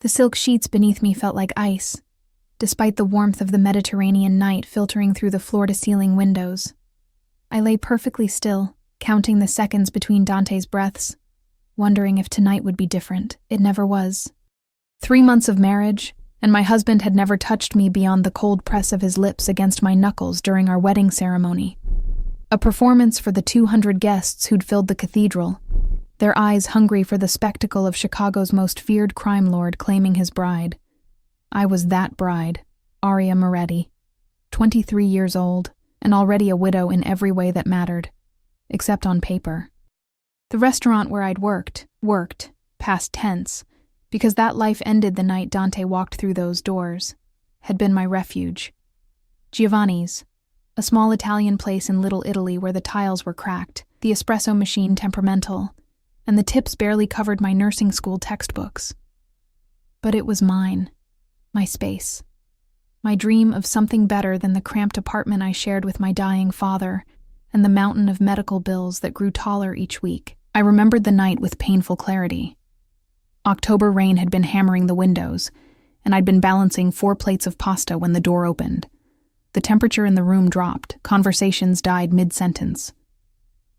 The silk sheets beneath me felt like ice, despite the warmth of the Mediterranean night filtering through the floor-to-ceiling windows. I lay perfectly still, counting the seconds between Dante's breaths, wondering if tonight would be different. It never was. 3 months of marriage, and my husband had never touched me beyond the cold press of his lips against my knuckles during our wedding ceremony. A performance for the 200 guests who'd filled the cathedral, their eyes hungry for the spectacle of Chicago's most feared crime lord claiming his bride. I was that bride, Aria Moretti, 23 years old, and already a widow in every way that mattered, except on paper. The restaurant where I'd worked, past tense, because that life ended the night Dante walked through those doors, had been my refuge. Giovanni's, a small Italian place in Little Italy where the tiles were cracked, the espresso machine temperamental, and the tips barely covered my nursing school textbooks. But it was mine, my space, my dream of something better than the cramped apartment I shared with my dying father and the mountain of medical bills that grew taller each week. I remembered the night with painful clarity. October rain had been hammering the windows, and I'd been balancing 4 plates of pasta when the door opened. The temperature in the room dropped, conversations died mid-sentence.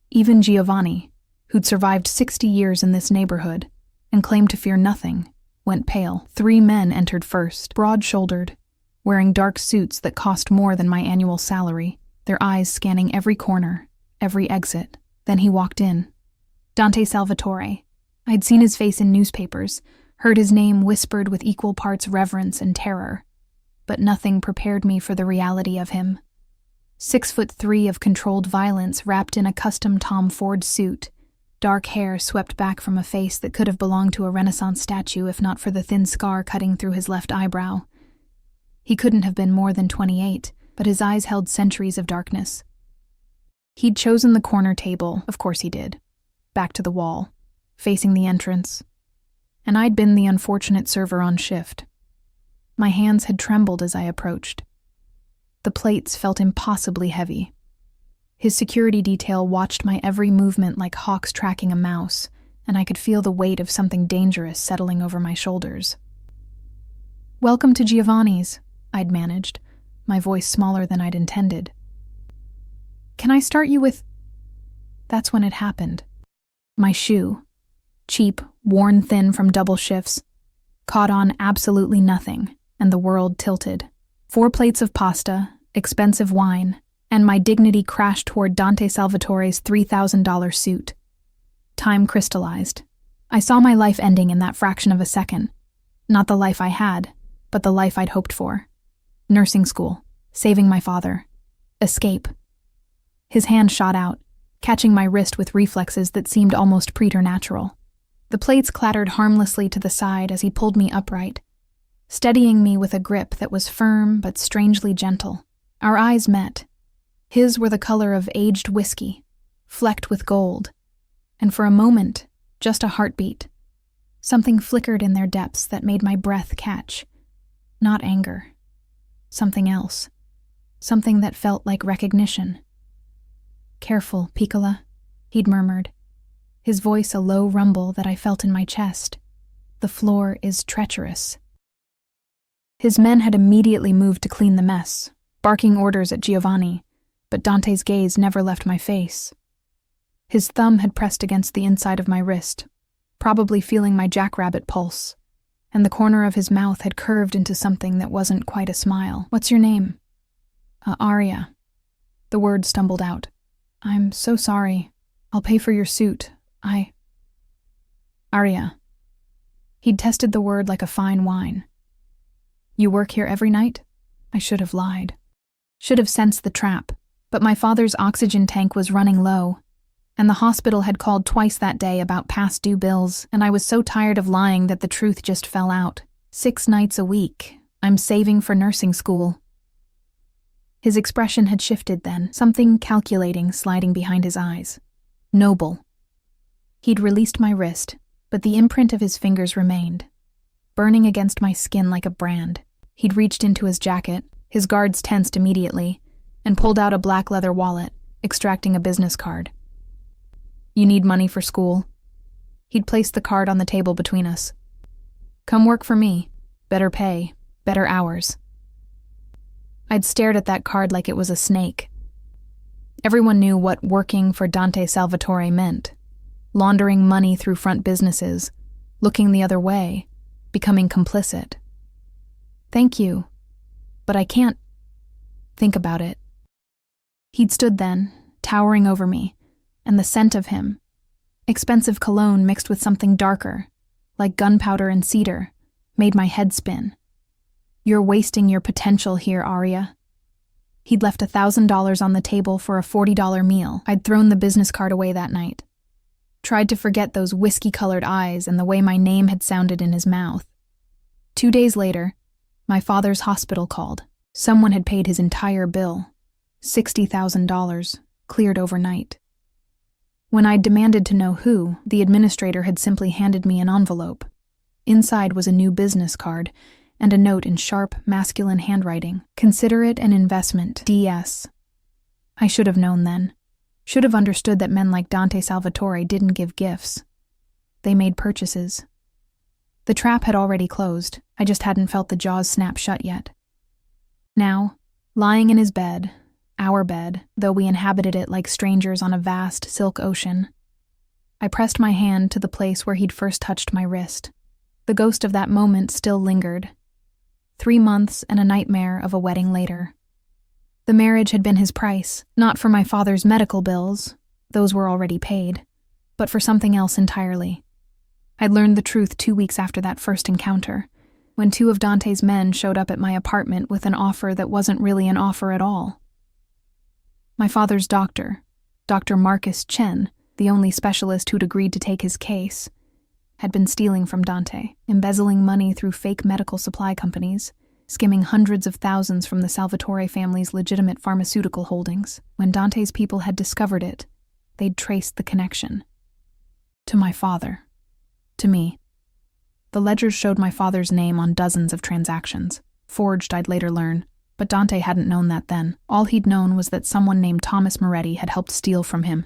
Even Giovanni, who'd survived 60 years in this neighborhood and claimed to fear nothing, went pale. 3 men entered first, broad-shouldered, wearing dark suits that cost more than my annual salary, their eyes scanning every corner, every exit. Then he walked in. Dante Salvatore. I'd seen his face in newspapers, heard his name whispered with equal parts reverence and terror, but nothing prepared me for the reality of him. 6'3" of controlled violence wrapped in a custom Tom Ford suit, dark hair swept back from a face that could have belonged to a Renaissance statue if not for the thin scar cutting through his left eyebrow. He couldn't have been more than 28, but his eyes held centuries of darkness. He'd chosen the corner table, of course he did, back to the wall, facing the entrance, and I'd been the unfortunate server on shift. My hands had trembled as I approached. The plates felt impossibly heavy. His security detail watched my every movement like hawks tracking a mouse, and I could feel the weight of something dangerous settling over my shoulders. "Welcome to Giovanni's," I'd managed, my voice smaller than I'd intended. "Can I start you with—" That's when it happened. My shoe, cheap, worn thin from double shifts, caught on absolutely nothing, and the world tilted. 4 plates of pasta, expensive wine, and my dignity crashed toward Dante Salvatore's $3,000 suit. Time crystallized. I saw my life ending in that fraction of a second. Not the life I had, but the life I'd hoped for. Nursing school, saving my father, escape. His hand shot out, catching my wrist with reflexes that seemed almost preternatural. The plates clattered harmlessly to the side as he pulled me upright, steadying me with a grip that was firm but strangely gentle. Our eyes met. His were the color of aged whiskey, flecked with gold, and for a moment, just a heartbeat. Something flickered in their depths that made my breath catch. Not anger. Something else. Something that felt like recognition. "Careful, Piccola," he'd murmured, his voice a low rumble that I felt in my chest. "The floor is treacherous." His men had immediately moved to clean the mess, barking orders at Giovanni, but Dante's gaze never left my face. His thumb had pressed against the inside of my wrist, probably feeling my jackrabbit pulse, and the corner of his mouth had curved into something that wasn't quite a smile. "What's your name?" Aria." The word stumbled out. "I'm so sorry. I'll pay for your suit. Aria." He'd tested the word like a fine wine. "You work here every night?" I should have lied. Should have sensed the trap, but my father's oxygen tank was running low, and the hospital had called twice that day about past due bills, and I was so tired of lying that the truth just fell out. 6 nights a week. I'm saving for nursing school. His expression had shifted then, something calculating sliding behind his eyes. Noble. He'd released my wrist, but the imprint of his fingers remained, burning against my skin like a brand. He'd reached into his jacket, his guards tensed immediately, and pulled out a black leather wallet, extracting a business card. "You need money for school?" He'd placed the card on the table between us. Come work for me. Better pay, better hours. I'd stared at that card like it was a snake. Everyone knew what working for Dante Salvatore meant. Laundering money through front businesses, looking the other way, becoming complicit. Thank you, but I can't think about it. He'd stood then, towering over me, and the scent of him, expensive cologne mixed with something darker, like gunpowder and cedar, made my head spin. You're wasting your potential here, Arya. He'd left $1,000 on the table for a $40 meal. I'd thrown the business card away that night. Tried to forget those whiskey-colored eyes and the way my name had sounded in his mouth. 2 days later, my father's hospital called. Someone had paid his entire bill, $60,000, cleared overnight. When I demanded to know who, the administrator had simply handed me an envelope. Inside was a new business card and a note in sharp, masculine handwriting. Consider it an investment, DS. I should have known then. Should have understood that men like Dante Salvatore didn't give gifts. They made purchases. The trap had already closed. I just hadn't felt the jaws snap shut yet. Now, lying in his bed, our bed, though we inhabited it like strangers on a vast silk ocean, I pressed my hand to the place where he'd first touched my wrist. The ghost of that moment still lingered. 3 months and a nightmare of a wedding later. The marriage had been his price, not for my father's medical bills, those were already paid, but for something else entirely. I'd learned the truth 2 weeks after that first encounter, when 2 of Dante's men showed up at my apartment with an offer that wasn't really an offer at all. My father's doctor, Dr. Marcus Chen, the only specialist who'd agreed to take his case, had been stealing from Dante, embezzling money through fake medical supply companies, skimming hundreds of thousands from the Salvatore family's legitimate pharmaceutical holdings. When Dante's people had discovered it, they'd traced the connection. To my father. To me. The ledgers showed my father's name on dozens of transactions. Forged, I'd later learn, but Dante hadn't known that then. All he'd known was that someone named Thomas Moretti had helped steal from him,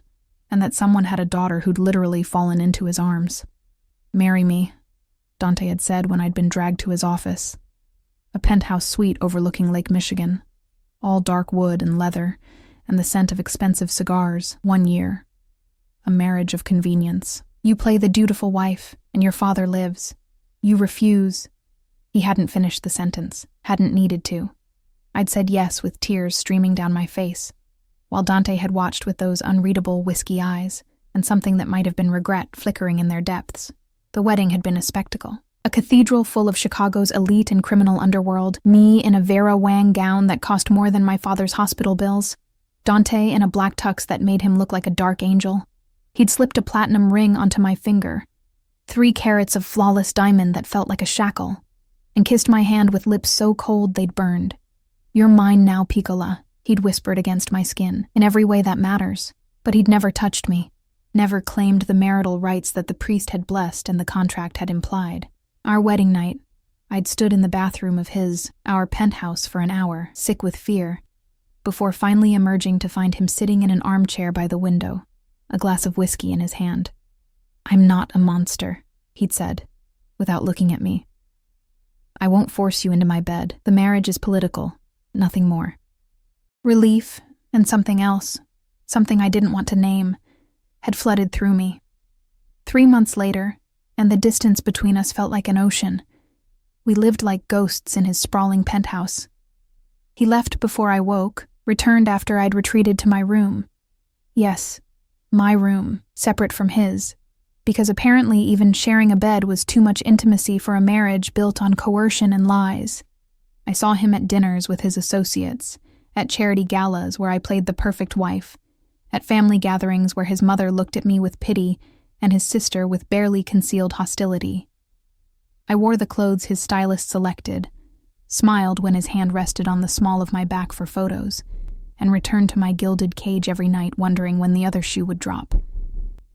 and that someone had a daughter who'd literally fallen into his arms. "Marry me," Dante had said when I'd been dragged to his office. A penthouse suite overlooking Lake Michigan, all dark wood and leather, and the scent of expensive cigars. 1 year. A marriage of convenience. You play the dutiful wife, and your father lives. You refuse. He hadn't finished the sentence, hadn't needed to. I'd said yes with tears streaming down my face, while Dante had watched with those unreadable whiskey eyes, and something that might have been regret flickering in their depths. The wedding had been a spectacle. A cathedral full of Chicago's elite and criminal underworld, me in a Vera Wang gown that cost more than my father's hospital bills, Dante in a black tux that made him look like a dark angel. He'd slipped a platinum ring onto my finger, 3 carats of flawless diamond that felt like a shackle, and kissed my hand with lips so cold they'd burned. "You're mine now, Piccola," he'd whispered against my skin, in every way that matters. But he'd never touched me, never claimed the marital rights that the priest had blessed and the contract had implied. Our wedding night, I'd stood in the bathroom of our penthouse for an hour, sick with fear, before finally emerging to find him sitting in an armchair by the window, a glass of whiskey in his hand. "I'm not a monster," he'd said, without looking at me. "I won't force you into my bed. The marriage is political, nothing more." Relief, and something else, something I didn't want to name, had flooded through me. 3 months later, and the distance between us felt like an ocean. We lived like ghosts in his sprawling penthouse. He left before I woke, returned after I'd retreated to my room. Yes, my room, separate from his, because apparently even sharing a bed was too much intimacy for a marriage built on coercion and lies. I saw him at dinners with his associates, at charity galas where I played the perfect wife, at family gatherings where his mother looked at me with pity and his sister with barely concealed hostility. I wore the clothes his stylist selected, smiled when his hand rested on the small of my back for photos, and returned to my gilded cage every night wondering when the other shoe would drop.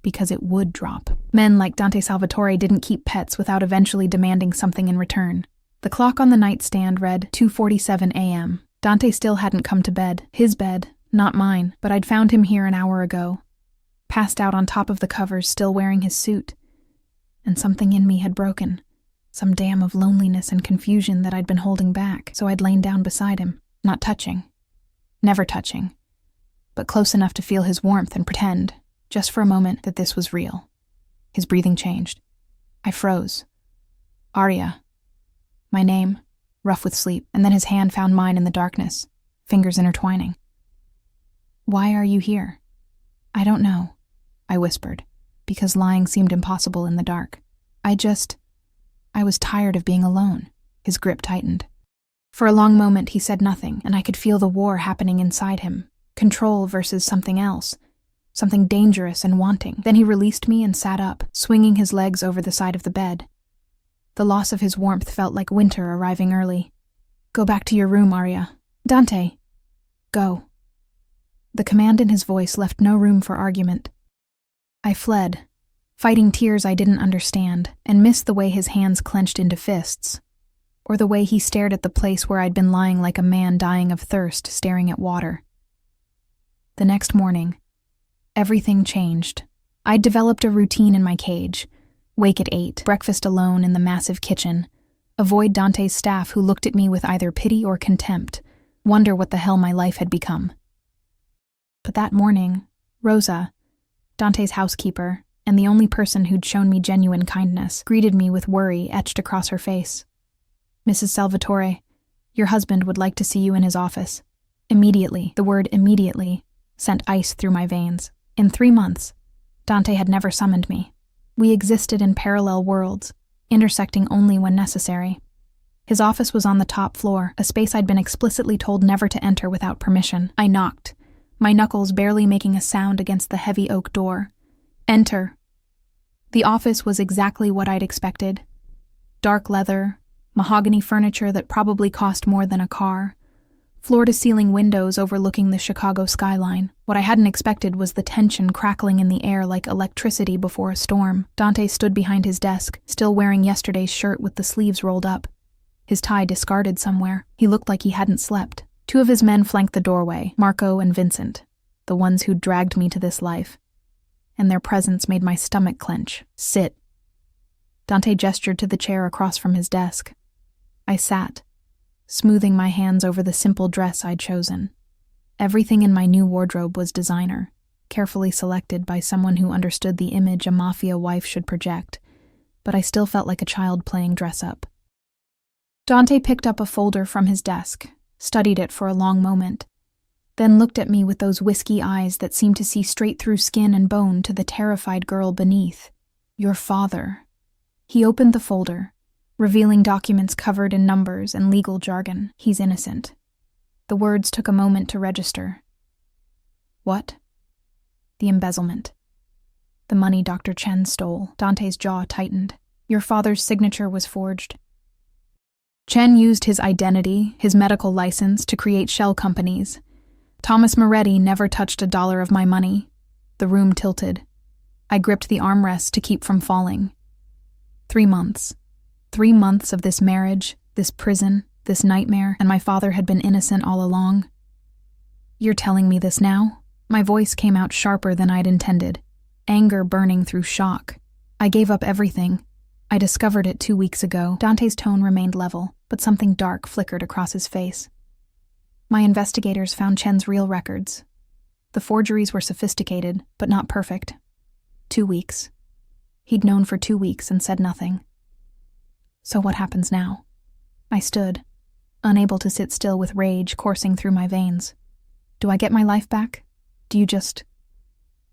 Because it would drop. Men like Dante Salvatore didn't keep pets without eventually demanding something in return. The clock on the nightstand read 2:47 a.m. Dante still hadn't come to bed. His bed, not mine, but I'd found him here an hour ago, passed out on top of the covers, still wearing his suit. And something in me had broken. some dam of loneliness and confusion that I'd been holding back, so I'd lain down beside him, not touching. Never touching, but close enough to feel his warmth and pretend, just for a moment, that this was real. His breathing changed. I froze. Arya. My name, rough with sleep, and then his hand found mine in the darkness, fingers intertwining. Why are you here? I don't know, I whispered, because lying seemed impossible in the dark. I was tired of being alone. His grip tightened. For a long moment he said nothing, and I could feel the war happening inside him. Control versus something else. Something dangerous and wanting. Then he released me and sat up, swinging his legs over the side of the bed. The loss of his warmth felt like winter arriving early. Go back to your room, Arya. Dante. Go. The command in his voice left no room for argument. I fled, fighting tears I didn't understand, and missed the way his hands clenched into fists, or the way he stared at the place where I'd been lying like a man dying of thirst, staring at water. The next morning, everything changed. I'd developed a routine in my cage. Wake at 8, breakfast alone in the massive kitchen, avoid Dante's staff who looked at me with either pity or contempt, wonder what the hell my life had become. But that morning, Rosa, Dante's housekeeper, and the only person who'd shown me genuine kindness, greeted me with worry etched across her face. Mrs. Salvatore, your husband would like to see you in his office. Immediately, the word immediately, sent ice through my veins. In 3 months, Dante had never summoned me. We existed in parallel worlds, intersecting only when necessary. His office was on the top floor, a space I'd been explicitly told never to enter without permission. I knocked, my knuckles barely making a sound against the heavy oak door. Enter. The office was exactly what I'd expected. Dark leather, mahogany furniture that probably cost more than a car, floor-to-ceiling windows overlooking the Chicago skyline. What I hadn't expected was the tension crackling in the air like electricity before a storm. Dante stood behind his desk, still wearing yesterday's shirt with the sleeves rolled up, his tie discarded somewhere. He looked like he hadn't slept. 2 of his men flanked the doorway, Marco and Vincent, the ones who'd dragged me to this life, and their presence made my stomach clench. Sit. Dante gestured to the chair across from his desk. I sat, smoothing my hands over the simple dress I'd chosen. Everything in my new wardrobe was designer, carefully selected by someone who understood the image a Mafia wife should project, but I still felt like a child playing dress-up. Dante picked up a folder from his desk, studied it for a long moment, then looked at me with those whiskey eyes that seemed to see straight through skin and bone to the terrified girl beneath. Your father. He opened the folder, revealing documents covered in numbers and legal jargon. He's innocent. The words took a moment to register. What? The embezzlement. The money Dr. Chen stole. Dante's jaw tightened. Your father's signature was forged. Chen used his identity, his medical license, to create shell companies. Thomas Moretti never touched $1 of my money. The room tilted. I gripped the armrest to keep from falling. 3 months. 3 months of this marriage, this prison, this nightmare, and my father had been innocent all along. You're telling me this now? My voice came out sharper than I'd intended, anger burning through shock. I gave up everything. I discovered it 2 weeks ago. Dante's tone remained level, but something dark flickered across his face. My investigators found Chen's real records. The forgeries were sophisticated, but not perfect. 2 weeks. He'd known for 2 weeks and said nothing. So what happens now? I stood, unable to sit still with rage coursing through my veins. Do I get my life back? Do you just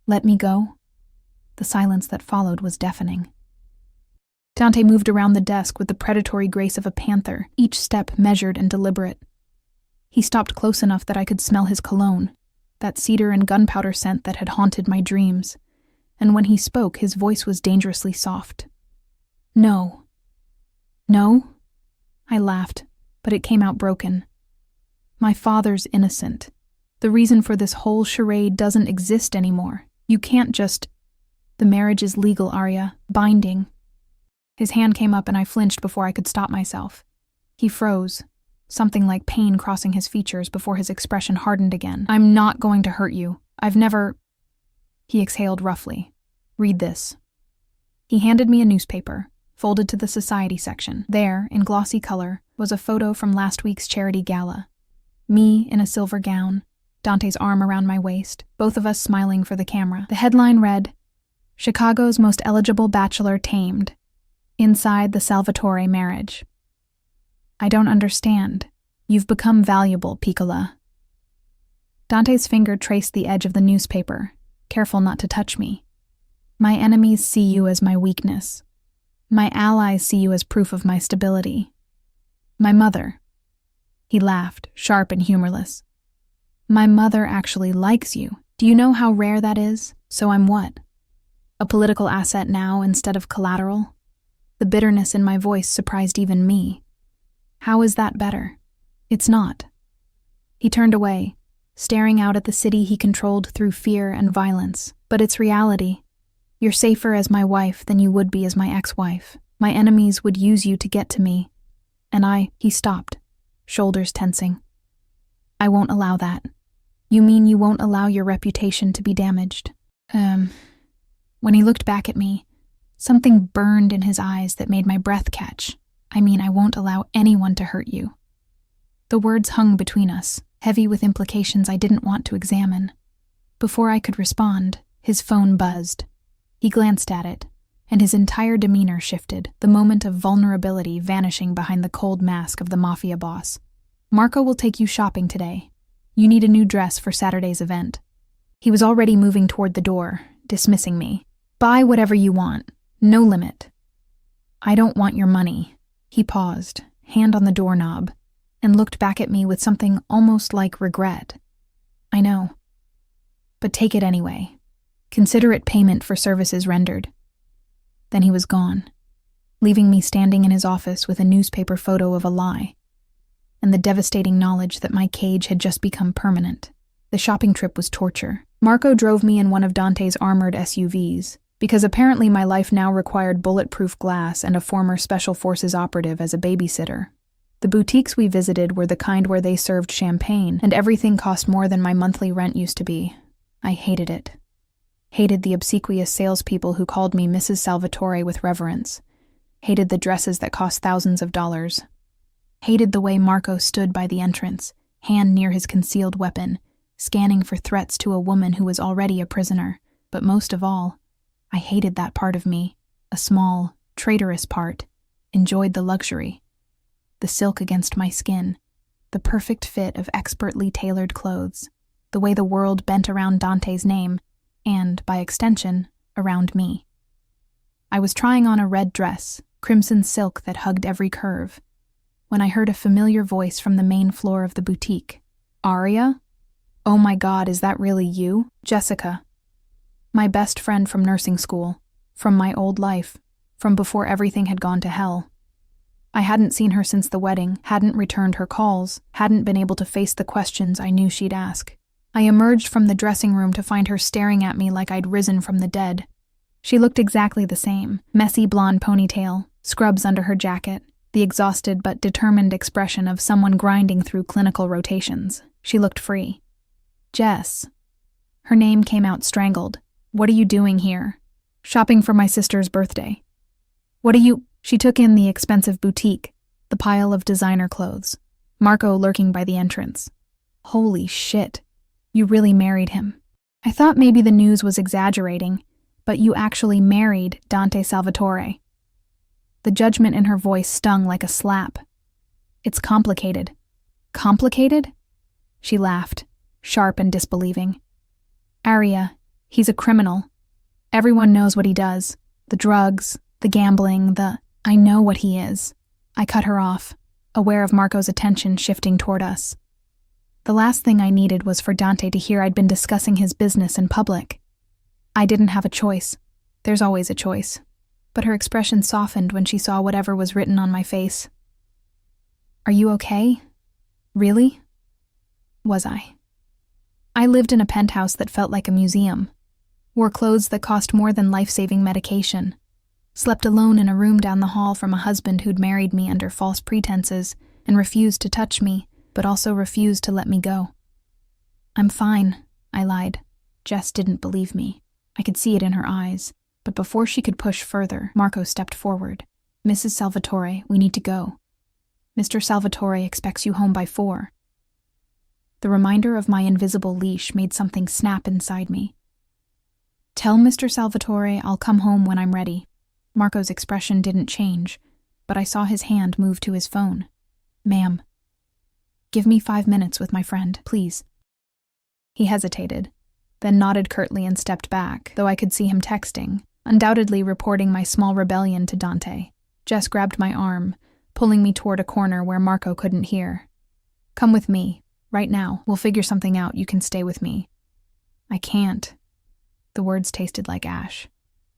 let me go? The silence that followed was deafening. Dante moved around the desk with the predatory grace of a panther, each step measured and deliberate. He stopped close enough that I could smell his cologne, that cedar and gunpowder scent that had haunted my dreams, and when he spoke, his voice was dangerously soft. No. No? I laughed, but it came out broken. My father's innocent. The reason for this whole charade doesn't exist anymore. You can't just... The marriage is legal, Arya. Binding. His hand came up and I flinched before I could stop myself. He froze, something like pain crossing his features before his expression hardened again. I'm not going to hurt you. I've never... He exhaled roughly. Read this. He handed me a newspaper, folded to the society section. There, in glossy color, was a photo from last week's charity gala. Me in a silver gown, Dante's arm around my waist, both of us smiling for the camera. The headline read, "Chicago's Most Eligible Bachelor Tamed. Inside the Salvatore Marriage." "I don't understand. You've become valuable, Piccola." Dante's finger traced the edge of the newspaper, careful not to touch me. "My enemies see you as my weakness. My allies see you as proof of my stability. My mother." He laughed, sharp and humorless. "My mother actually likes you. Do you know how rare that is? So I'm what? A political asset now instead of collateral?" The bitterness in my voice surprised even me. "How is that better?" "It's not." He turned away, staring out at the city he controlled through fear and violence. "But it's reality. You're safer as my wife than you would be as my ex-wife. My enemies would use you to get to me. And He stopped, shoulders tensing. "I won't allow that." "You mean you won't allow your reputation to be damaged?" When he looked back at me, something burned in his eyes that made my breath catch. "I mean, I won't allow anyone to hurt you." The words hung between us, heavy with implications I didn't want to examine. Before I could respond, his phone buzzed. He glanced at it, and his entire demeanor shifted, the moment of vulnerability vanishing behind the cold mask of the Mafia boss. "Marco will take you shopping today. You need a new dress for Saturday's event." He was already moving toward the door, dismissing me. "Buy whatever you want. No limit." "I don't want your money." He paused, hand on the doorknob, and looked back at me with something almost like regret. "I know. But take it anyway. Consider it payment for services rendered." Then he was gone, leaving me standing in his office with a newspaper photo of a lie, and the devastating knowledge that my cage had just become permanent. The shopping trip was torture. Marco drove me in one of Dante's armored SUVs, because apparently my life now required bulletproof glass and a former Special Forces operative as a babysitter. The boutiques we visited were the kind where they served champagne, and everything cost more than my monthly rent used to be. I hated it. Hated the obsequious salespeople who called me Mrs. Salvatore with reverence. Hated the dresses that cost thousands of dollars. Hated the way Marco stood by the entrance, hand near his concealed weapon, scanning for threats to a woman who was already a prisoner. But most of all, I hated that part of me, a small, traitorous part, enjoyed the luxury. The silk against my skin, the perfect fit of expertly tailored clothes, the way the world bent around Dante's name, and, by extension, around me. I was trying on a red dress, crimson silk that hugged every curve, when I heard a familiar voice from the main floor of the boutique. "Aria? Oh my God, is that really you?" "Jessica. My best friend from nursing school, from my old life, from before everything had gone to hell." I hadn't seen her since the wedding, hadn't returned her calls, hadn't been able to face the questions I knew she'd ask. I emerged from the dressing room to find her staring at me like I'd risen from the dead. She looked exactly the same, messy blonde ponytail, scrubs under her jacket, the exhausted but determined expression of someone grinding through clinical rotations. She looked free. "Jess." Her name came out strangled. "What are you doing here?" "Shopping for my sister's birthday." "What are you—" She took in the expensive boutique, the pile of designer clothes, Marco lurking by the entrance. "Holy shit. You really married him." "I thought maybe the news was exaggerating, but you actually married Dante Salvatore." The judgment in her voice stung like a slap. "It's complicated." "Complicated?" She laughed, sharp and disbelieving. "Aria, he's a criminal. Everyone knows what he does. The drugs, the gambling, I know what he is." I cut her off, aware of Marco's attention shifting toward us. The last thing I needed was for Dante to hear I'd been discussing his business in public. I didn't have a choice. There's always a choice. But her expression softened when she saw whatever was written on my face. "Are you okay? Really?" Was I? I lived in a penthouse that felt like a museum, wore clothes that cost more than life-saving medication, slept alone in a room down the hall from a husband who'd married me under false pretenses and refused to touch me, but also refused to let me go. "I'm fine," I lied. Jess didn't believe me. I could see it in her eyes, but before she could push further, Marco stepped forward. Mrs. Salvatore, we need to go. Mr. Salvatore expects you home by 4. The reminder of my invisible leash made something snap inside me. Tell Mr. Salvatore I'll come home when I'm ready. Marco's expression didn't change, but I saw his hand move to his phone. Ma'am. Give me 5 minutes with my friend, please. He hesitated, then nodded curtly and stepped back, though I could see him texting, undoubtedly reporting my small rebellion to Dante. Jess grabbed my arm, pulling me toward a corner where Marco couldn't hear. Come with me, right now. We'll figure something out. You can stay with me. I can't. The words tasted like ash.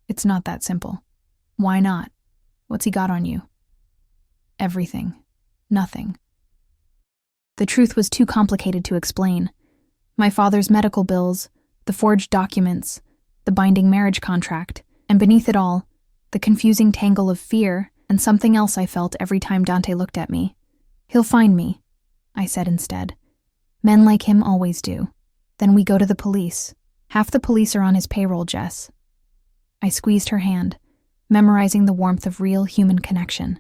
It's not that simple. Why not? What's he got on you? Everything. Nothing. The truth was too complicated to explain. My father's medical bills, the forged documents, the binding marriage contract, and beneath it all, the confusing tangle of fear and something else I felt every time Dante looked at me. He'll find me, I said instead. Men like him always do. Then we go to the police. Half the police are on his payroll, Jess. I squeezed her hand, memorizing the warmth of real human connection.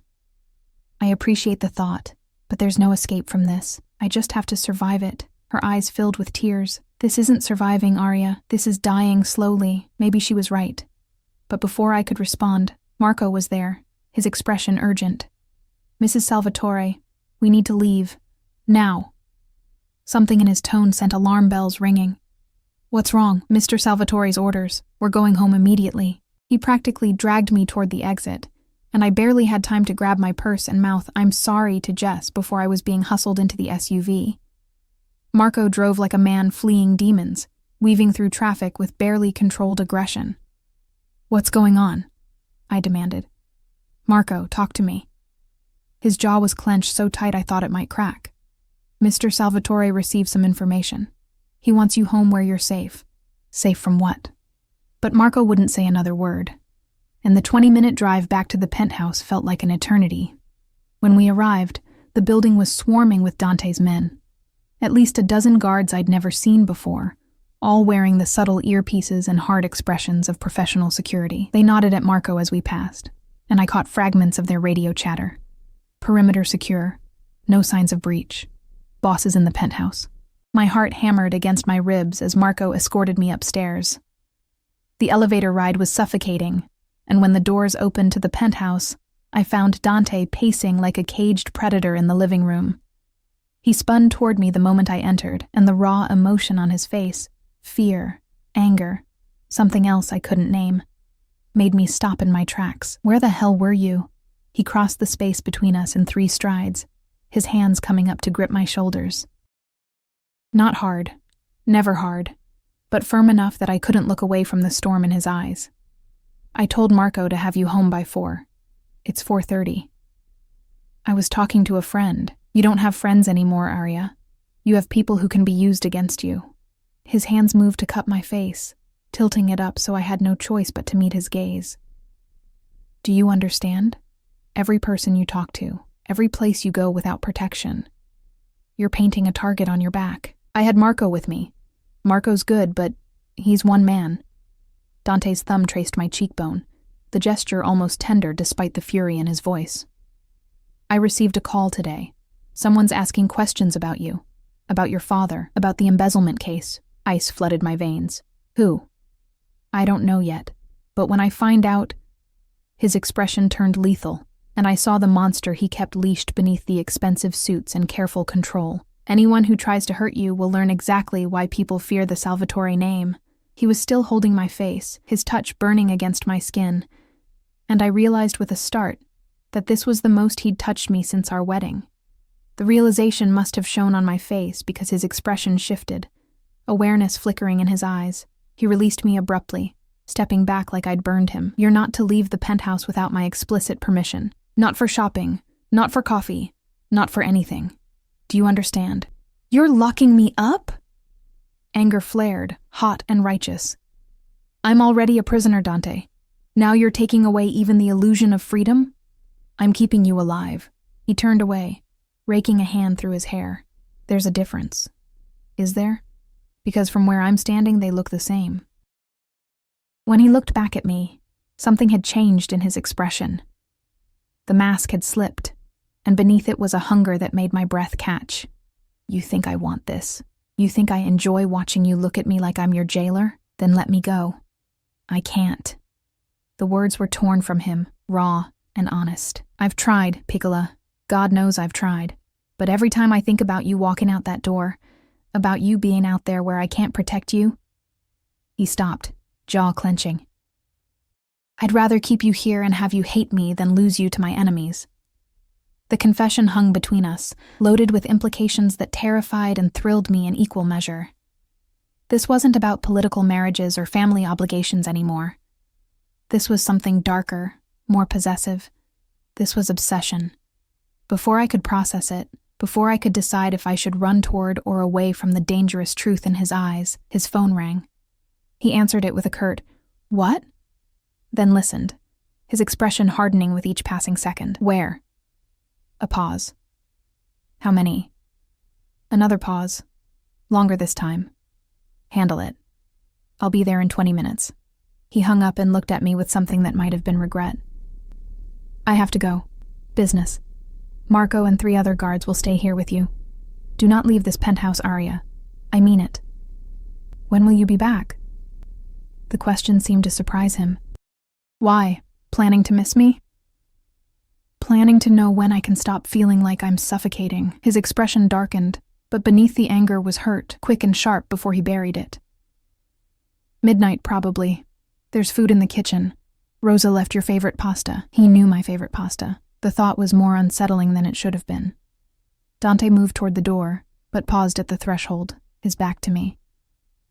I appreciate the thought, but there's no escape from this. I just have to survive it. Her eyes filled with tears. This isn't surviving, Arya. This is dying slowly. Maybe she was right. But before I could respond, Marco was there, his expression urgent. Mrs. Salvatore, we need to leave. Now. Something in his tone sent alarm bells ringing. What's wrong? Mr. Salvatore's orders. We're going home immediately. He practically dragged me toward the exit, and I barely had time to grab my purse and mouth "I'm sorry" to Jess before I was being hustled into the SUV. Marco drove like a man fleeing demons, weaving through traffic with barely controlled aggression. What's going on? I demanded. Marco, talk to me. His jaw was clenched so tight I thought it might crack. Mr. Salvatore received some information. He wants you home where you're safe. Safe from what? But Marco wouldn't say another word, and the 20-minute drive back to the penthouse felt like an eternity. When we arrived, the building was swarming with Dante's men. At least a dozen guards I'd never seen before, all wearing the subtle earpieces and hard expressions of professional security. They nodded at Marco as we passed, and I caught fragments of their radio chatter. Perimeter secure. No signs of breach. Bosses in the penthouse. My heart hammered against my ribs as Marco escorted me upstairs. The elevator ride was suffocating, and when the doors opened to the penthouse, I found Dante pacing like a caged predator in the living room. He spun toward me the moment I entered, and the raw emotion on his face, fear, anger, something else I couldn't name, made me stop in my tracks. Where the hell were you? He crossed the space between us in 3 strides, his hands coming up to grip my shoulders. Not hard, never hard, but firm enough that I couldn't look away from the storm in his eyes. I told Marco to have you home by 4. It's 4:30. I was talking to a friend. You don't have friends anymore, Arya. You have people who can be used against you. His hands moved to cup my face, tilting it up so I had no choice but to meet his gaze. Do you understand? Every person you talk to, every place you go without protection. You're painting a target on your back. I had Marco with me. Marco's good, but he's one man. Dante's thumb traced my cheekbone, the gesture almost tender despite the fury in his voice. I received a call today. Someone's asking questions about you, about your father, about the embezzlement case. Ice flooded my veins. Who? I don't know yet, but when I find out... His expression turned lethal, and I saw the monster he kept leashed beneath the expensive suits and careful control. Anyone who tries to hurt you will learn exactly why people fear the Salvatore name. He was still holding my face, his touch burning against my skin, and I realized with a start that this was the most he'd touched me since our wedding. The realization must have shown on my face because his expression shifted, awareness flickering in his eyes. He released me abruptly, stepping back like I'd burned him. You're not to leave the penthouse without my explicit permission. Not for shopping, not for coffee, not for anything. Do you understand? You're locking me up? Anger flared, hot and righteous. I'm already a prisoner, Dante. Now you're taking away even the illusion of freedom? I'm keeping you alive. He turned away, raking a hand through his hair. There's a difference. Is there? Because from where I'm standing, they look the same. When he looked back at me, something had changed in his expression. The mask had slipped, and beneath it was a hunger that made my breath catch. You think I want this? You think I enjoy watching you look at me like I'm your jailer? Then let me go. I can't. The words were torn from him, raw and honest. I've tried, Piccola. God knows I've tried. But every time I think about you walking out that door, about you being out there where I can't protect you. He stopped, jaw clenching. I'd rather keep you here and have you hate me than lose you to my enemies. The confession hung between us, loaded with implications that terrified and thrilled me in equal measure. This wasn't about political marriages or family obligations anymore. This was something darker, more possessive. This was obsession. Before I could process it, before I could decide if I should run toward or away from the dangerous truth in his eyes, his phone rang. He answered it with a curt, "What?" Then listened, his expression hardening with each passing second. "Where?" A pause. "How many?" Another pause. Longer this time. "Handle it. I'll be there in 20 minutes. He hung up and looked at me with something that might have been regret. "I have to go. Business. Marco and 3 other guards will stay here with you. Do not leave this penthouse, Arya. I mean it." "When will you be back?" The question seemed to surprise him. "Why? Planning to miss me?" "Planning to know when I can stop feeling like I'm suffocating." His expression darkened, but beneath the anger was hurt, quick and sharp before he buried it. "Midnight, probably. There's food in the kitchen. Rosa left your favorite pasta." He knew my favorite pasta. The thought was more unsettling than it should have been. Dante moved toward the door, but paused at the threshold, his back to me.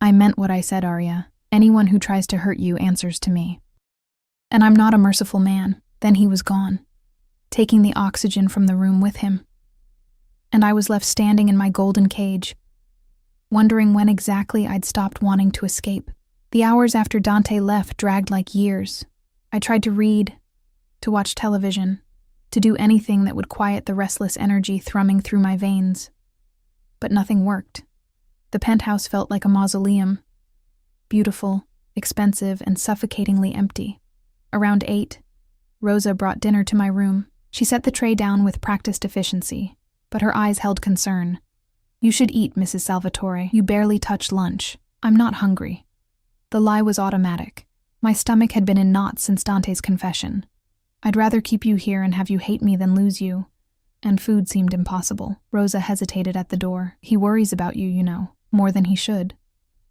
"I meant what I said, Arya. Anyone who tries to hurt you answers to me." And I'm not a merciful man. Then he was gone, taking the oxygen from the room with him. And I was left standing in my golden cage, wondering when exactly I'd stopped wanting to escape. The hours after Dante left dragged like years. I tried to read, to watch television, to do anything that would quiet the restless energy thrumming through my veins. But nothing worked. The penthouse felt like a mausoleum. Beautiful, expensive, and suffocatingly empty. Around 8, Rosa brought dinner to my room. She set the tray down with practiced efficiency, but her eyes held concern. "You should eat, Mrs. Salvatore. You barely touched lunch." "I'm not hungry." The lie was automatic. My stomach had been in knots since Dante's confession. "I'd rather keep you here and have you hate me than lose you." And food seemed impossible. Rosa hesitated at the door. "He worries about you, you know, more than he should.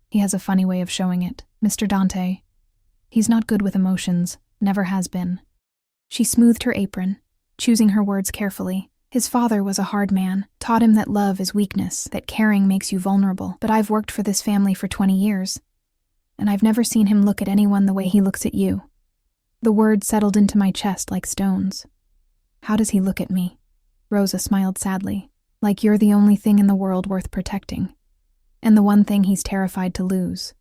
He has a funny way of showing it. Mr. Dante. He's not good with emotions, never has been." She smoothed her apron, choosing her words carefully. "His father was a hard man, taught him that love is weakness, that caring makes you vulnerable. But I've worked for this family for 20 years, and I've never seen him look at anyone the way he looks at you." The words settled into my chest like stones. "How does he look at me?" Rosa smiled sadly. "Like you're the only thing in the world worth protecting, and the one thing he's terrified to lose."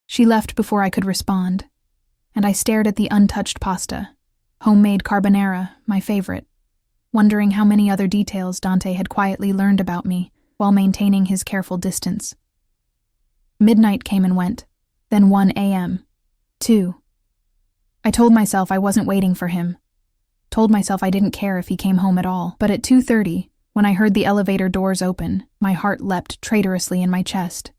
She left before I could respond, and I stared at the untouched pasta, homemade carbonara, my favorite, wondering how many other details Dante had quietly learned about me while maintaining his careful distance. Midnight came and went, then 1 a.m., 2. I told myself I wasn't waiting for him, told myself I didn't care if he came home at all. But at 2:30, when I heard the elevator doors open, my heart leapt traitorously in my chest.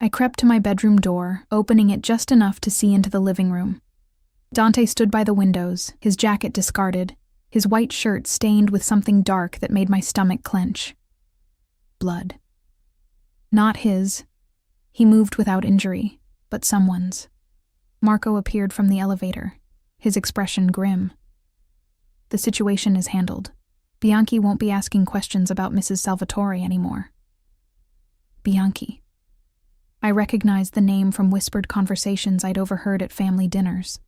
I crept to my bedroom door, opening it just enough to see into the living room. Dante stood by the windows, his jacket discarded, his white shirt stained with something dark that made my stomach clench. Blood. Not his. He moved without injury, but someone's. Marco appeared from the elevator, his expression grim. "The situation is handled. Bianchi won't be asking questions about Mrs. Salvatore anymore." Bianchi. I recognized the name from whispered conversations I'd overheard at family dinners.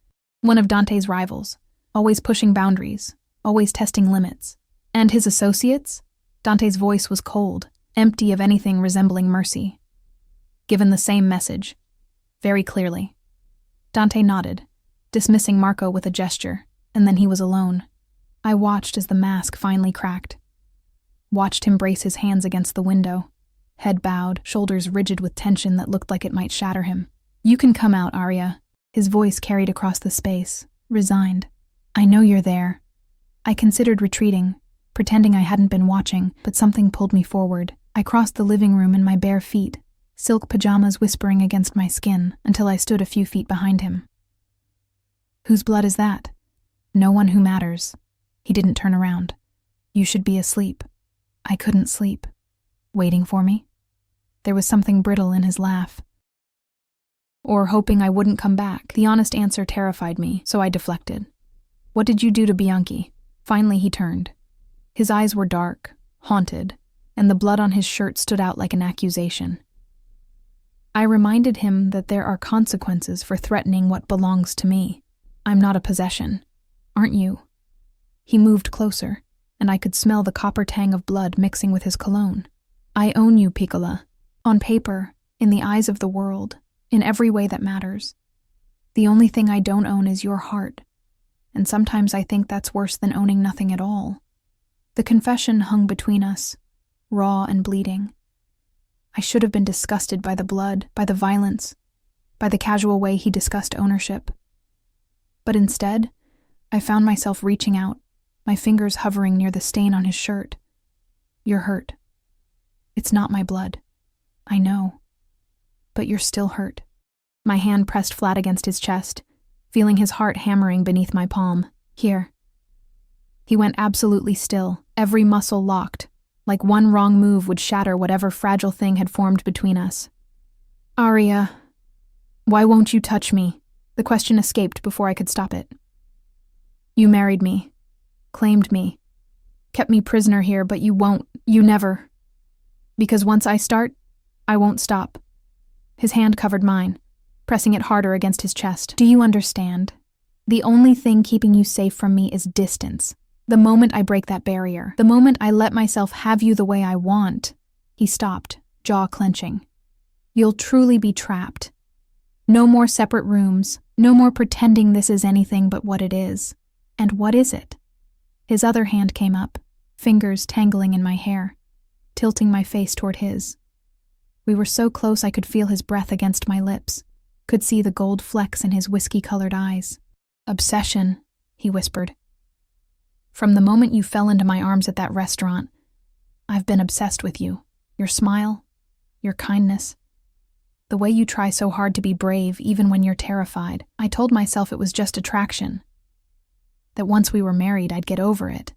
One of Dante's rivals, always pushing boundaries, always testing limits. And his associates? Dante's voice was cold, empty of anything resembling mercy. Given the same message, very clearly. Dante nodded, dismissing Marco with a gesture, and then he was alone. I watched as the mask finally cracked. Watched him brace his hands against the window, head bowed, shoulders rigid with tension that looked like it might shatter him. "You can come out, Arya." His voice carried across the space, resigned. "I know you're there. I considered retreating, pretending I hadn't been watching, but something pulled me forward. I crossed the living room in my bare feet, silk pajamas whispering against my skin, until I stood a few feet behind him. Whose blood is that? No one who matters. He didn't turn around. You should be asleep. I couldn't sleep. Waiting for me? There was something brittle in his laugh. Or hoping I wouldn't come back. The honest answer terrified me, so I deflected. What did you do to Bianchi? Finally he turned. His eyes were dark, haunted, and the blood on his shirt stood out like an accusation. I reminded him that there are consequences for threatening what belongs to me. I'm not a possession. Aren't you? He moved closer, and I could smell the copper tang of blood mixing with his cologne. I own you, Piccola. On paper, in the eyes of the world, in every way that matters. The only thing I don't own is your heart, and sometimes I think that's worse than owning nothing at all. The confession hung between us, raw and bleeding. I should have been disgusted by the blood, by the violence, by the casual way he discussed ownership. But instead, I found myself reaching out, my fingers hovering near the stain on his shirt. You're hurt. It's not my blood. I know. But you're still hurt. My hand pressed flat against his chest, feeling his heart hammering beneath my palm. Here. He went absolutely still, every muscle locked, like one wrong move would shatter whatever fragile thing had formed between us. Aria, why won't you touch me? The question escaped before I could stop it. You married me, claimed me, kept me prisoner here, but you won't, you never. Because once I start, I won't stop. His hand covered mine, pressing it harder against his chest. Do you understand? The only thing keeping you safe from me is distance. The moment I break that barrier, the moment I let myself have you the way I want. He stopped, jaw clenching. You'll truly be trapped. No more separate rooms, no more pretending this is anything but what it is. And what is it? His other hand came up, fingers tangling in my hair, tilting my face toward his. We were so close I could feel his breath against my lips, could see the gold flecks in his whiskey-colored eyes. Obsession, he whispered. From the moment you fell into my arms at that restaurant, I've been obsessed with you. Your smile, your kindness, the way you try so hard to be brave even when you're terrified. I told myself it was just attraction, that once we were married I'd get over it.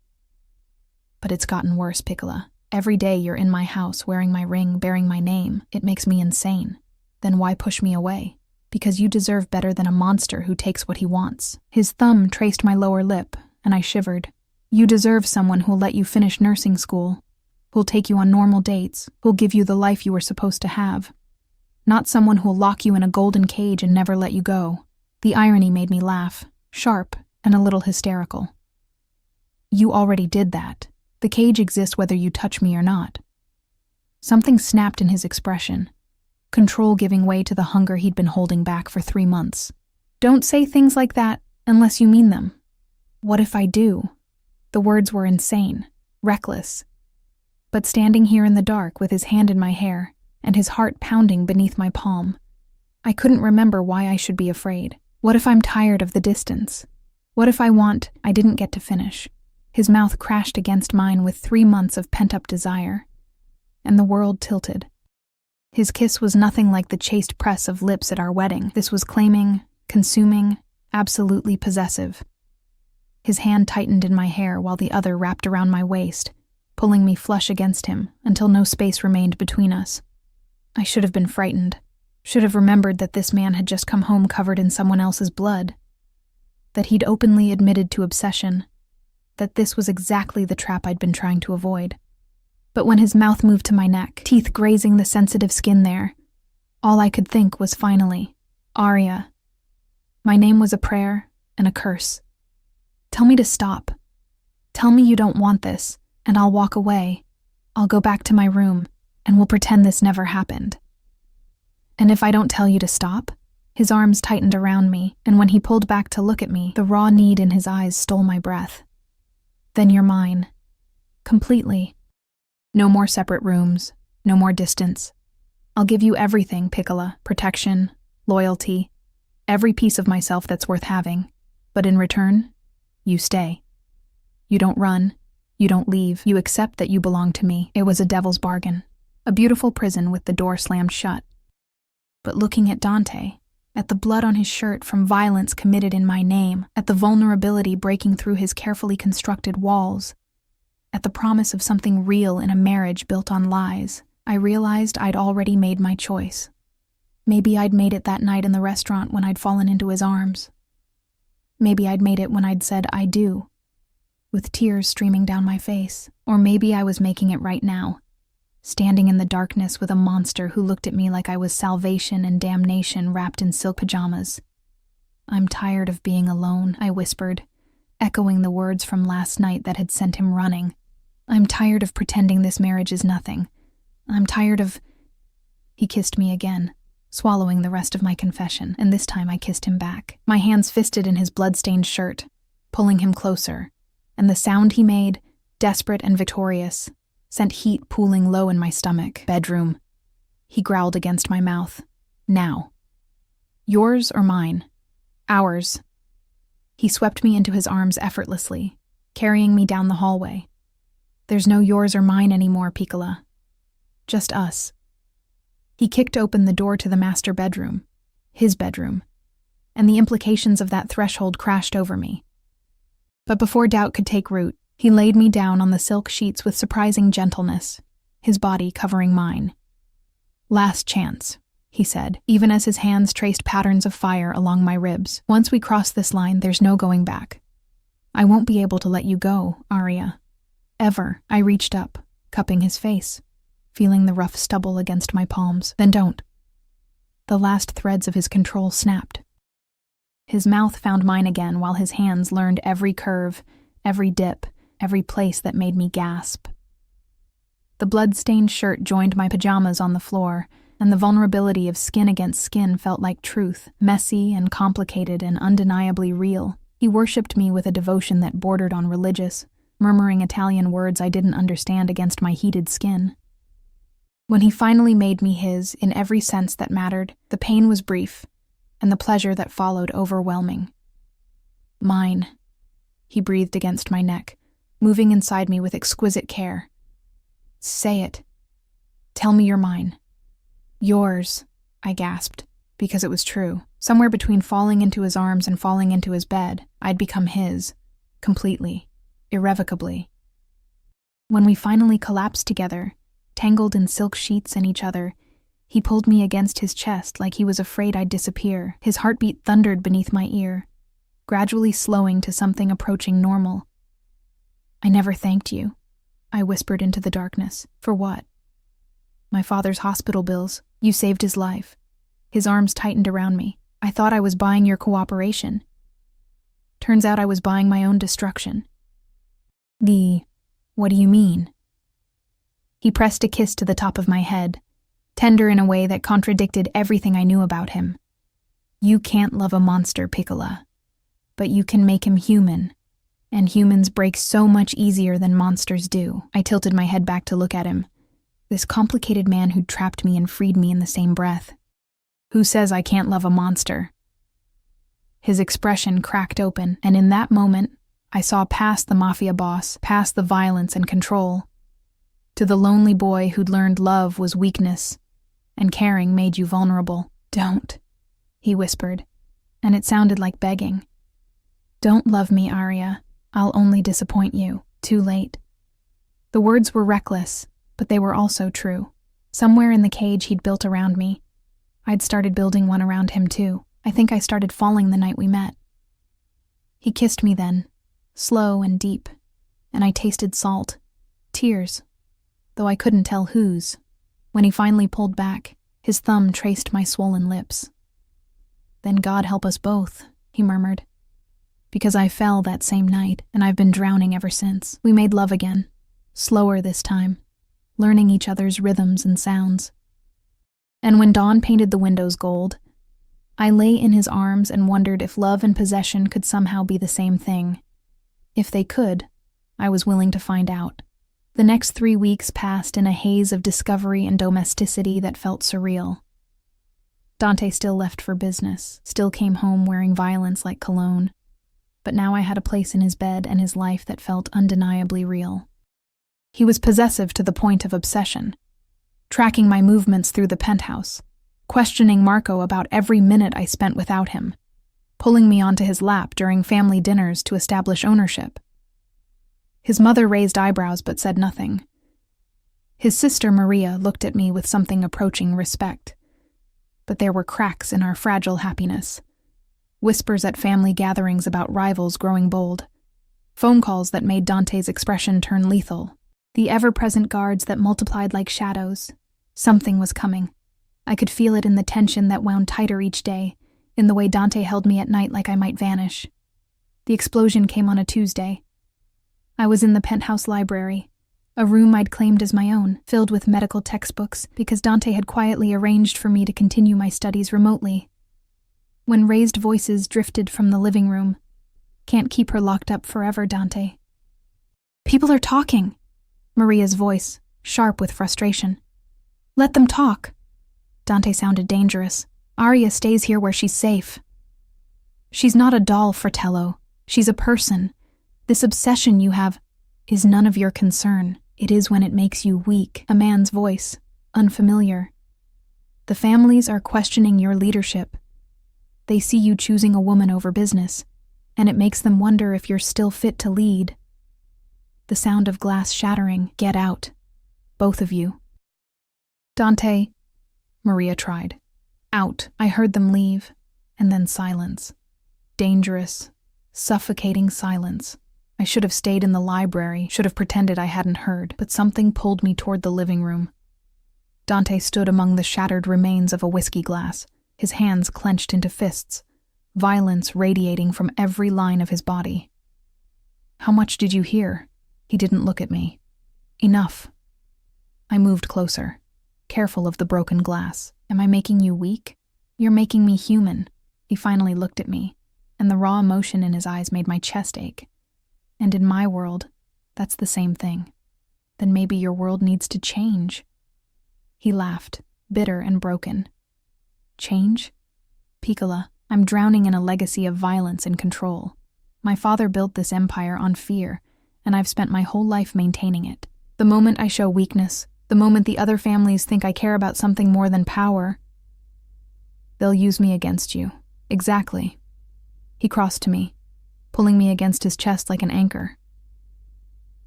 But it's gotten worse, Piccola. Every day you're in my house wearing my ring, bearing my name. It makes me insane. Then why push me away? Because you deserve better than a monster who takes what he wants. His thumb traced my lower lip, and I shivered. You deserve someone who'll let you finish nursing school, who'll take you on normal dates, who'll give you the life you were supposed to have. Not someone who'll lock you in a golden cage and never let you go. The irony made me laugh, sharp and a little hysterical. You already did that. The cage exists whether you touch me or not. Something snapped in his expression, control giving way to the hunger he'd been holding back for 3 months. Don't say things like that unless you mean them. What if I do? The words were insane, reckless. But standing here in the dark with his hand in my hair and his heart pounding beneath my palm, I couldn't remember why I should be afraid. What if I'm tired of the distance? What if I didn't get to finish? His mouth crashed against mine with 3 months of pent-up desire, and the world tilted. His kiss was nothing like the chaste press of lips at our wedding. This was claiming, consuming, absolutely possessive. His hand tightened in my hair while the other wrapped around my waist, pulling me flush against him until no space remained between us. I should have been frightened, should have remembered that this man had just come home covered in someone else's blood, that he'd openly admitted to obsession, that this was exactly the trap I'd been trying to avoid. But when his mouth moved to my neck, teeth grazing the sensitive skin there, all I could think was finally, Aria. My name was a prayer and a curse. Tell me to stop. Tell me you don't want this, and I'll walk away. I'll go back to my room, and we'll pretend this never happened. And if I don't tell you to stop? His arms tightened around me, and when he pulled back to look at me, the raw need in his eyes stole my breath. Then you're mine. Completely. No more separate rooms, no more distance. I'll give you everything, Piccola, protection, loyalty, every piece of myself that's worth having. But in return, you stay. You don't run. You don't leave. You accept that you belong to me. It was a devil's bargain. A beautiful prison with the door slammed shut. But looking at Dante, at the blood on his shirt from violence committed in my name, at the vulnerability breaking through his carefully constructed walls, at the promise of something real in a marriage built on lies, I realized I'd already made my choice. Maybe I'd made it that night in the restaurant when I'd fallen into his arms. Maybe I'd made it when I'd said I do, with tears streaming down my face. Or maybe I was making it right now, standing in the darkness with a monster who looked at me like I was salvation and damnation wrapped in silk pajamas. I'm tired of being alone, I whispered, echoing the words from last night that had sent him running. I'm tired of pretending this marriage is nothing. I'm tired of... He kissed me again, swallowing the rest of my confession, and this time I kissed him back, my hands fisted in his blood-stained shirt, pulling him closer, and the sound he made, desperate and victorious, sent heat pooling low in my stomach. Bedroom. He growled against my mouth. Now. Yours or mine? Ours. He swept me into his arms effortlessly, carrying me down the hallway. There's no yours or mine anymore, Piccola. Just us. He kicked open the door to the master bedroom, his bedroom, and the implications of that threshold crashed over me. But before doubt could take root, he laid me down on the silk sheets with surprising gentleness, his body covering mine. Last chance, he said, even as his hands traced patterns of fire along my ribs. Once we cross this line, there's no going back. I won't be able to let you go, Arya. Ever. I reached up, cupping his face, feeling the rough stubble against my palms. Then don't. The last threads of his control snapped. His mouth found mine again while his hands learned every curve, every dip, every place that made me gasp. The blood-stained shirt joined my pajamas on the floor, and the vulnerability of skin against skin felt like truth, messy and complicated and undeniably real. He worshipped me with a devotion that bordered on religious, murmuring Italian words I didn't understand against my heated skin. When he finally made me his, in every sense that mattered, the pain was brief, and the pleasure that followed overwhelming. Mine, he breathed against my neck, moving inside me with exquisite care. Say it. Tell me you're mine. Yours, I gasped, because it was true. Somewhere between falling into his arms and falling into his bed, I'd become his, completely, irrevocably. When we finally collapsed together, tangled in silk sheets and each other, he pulled me against his chest like he was afraid I'd disappear. His heartbeat thundered beneath my ear, gradually slowing to something approaching normal. I never thanked you, I whispered into the darkness. For what? My father's hospital bills. You saved his life. His arms tightened around me. I thought I was buying your cooperation. Turns out I was buying my own destruction. What do you mean? He pressed a kiss to the top of my head, tender in a way that contradicted everything I knew about him. You can't love a monster, Piccola, but you can make him human, and humans break so much easier than monsters do. I tilted my head back to look at him, this complicated man who'd trapped me and freed me in the same breath. Who says I can't love a monster? His expression cracked open, and in that moment, I saw past the Mafia boss, past the violence and control, to the lonely boy who'd learned love was weakness, and caring made you vulnerable. Don't, he whispered, and it sounded like begging. Don't love me, Arya. I'll only disappoint you. Too late. The words were reckless, but they were also true. Somewhere in the cage he'd built around me, I'd started building one around him too. I think I started falling the night we met. He kissed me then, slow and deep, and I tasted salt, tears, though I couldn't tell whose. When he finally pulled back, his thumb traced my swollen lips. Then God help us both, he murmured. Because I fell that same night, and I've been drowning ever since. We made love again, slower this time, learning each other's rhythms and sounds. And when dawn painted the windows gold, I lay in his arms and wondered if love and possession could somehow be the same thing. If they could, I was willing to find out. The next 3 weeks passed in a haze of discovery and domesticity that felt surreal. Dante still left for business, still came home wearing violence like cologne. but now I had a place in his bed and his life that felt undeniably real. He was possessive to the point of obsession, tracking my movements through the penthouse, questioning Marco about every minute I spent without him, pulling me onto his lap during family dinners to establish ownership. His mother raised eyebrows but said nothing. His sister Maria looked at me with something approaching respect, but there were cracks in our fragile happiness. Whispers at family gatherings about rivals growing bold, phone calls that made Dante's expression turn lethal, the ever-present guards that multiplied like shadows. Something was coming. I could feel it in the tension that wound tighter each day, in the way Dante held me at night like I might vanish. The explosion came on a Tuesday. I was in the penthouse library, a room I'd claimed as my own, filled with medical textbooks because Dante had quietly arranged for me to continue my studies remotely. When raised voices drifted from the living room, "Can't keep her locked up forever, Dante." "People are talking," Maria's voice, sharp with frustration. "Let them talk." Dante sounded dangerous. "Arya stays here where she's safe." "She's not a doll, Fratello. She's a person. This obsession you have is none of your concern. It is when it makes you weak." A man's voice, unfamiliar. "The families are questioning your leadership. They see you choosing a woman over business, and it makes them wonder if you're still fit to lead." The sound of glass shattering. "Get out. Both of you." "Dante," Maria tried. "Out." I heard them leave, and then silence. Dangerous, suffocating silence. I should have stayed in the library, should have pretended I hadn't heard, but something pulled me toward the living room. Dante stood among the shattered remains of a whiskey glass, his hands clenched into fists, violence radiating from every line of his body. "How much did you hear?" He didn't look at me. "Enough." I moved closer, careful of the broken glass. "Am I making you weak? You're making me human." He finally looked at me, and the raw emotion in his eyes made my chest ache. "And in my world, that's the same thing. Then maybe your world needs to change." He laughed, bitter and broken. "Change? Piccola, I'm drowning in a legacy of violence and control. My father built this empire on fear, and I've spent my whole life maintaining it. The moment I show weakness, the moment the other families think I care about something more than power, they'll use me against you." "Exactly." He crossed to me, pulling me against his chest like an anchor.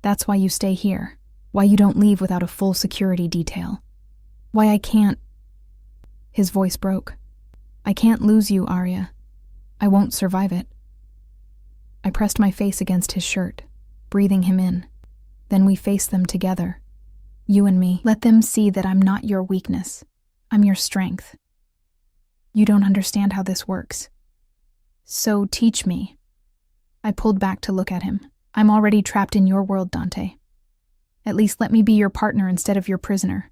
"That's why you stay here, why you don't leave without a full security detail, why I can't—" His voice broke. "I can't lose you, Arya. I won't survive it." I pressed my face against his shirt, breathing him in. Then we faced them together. You and me. "Let them see that I'm not your weakness. I'm your strength. You don't understand how this works. So teach me." I pulled back to look at him. "I'm already trapped in your world, Dante. At least let me be your partner instead of your prisoner."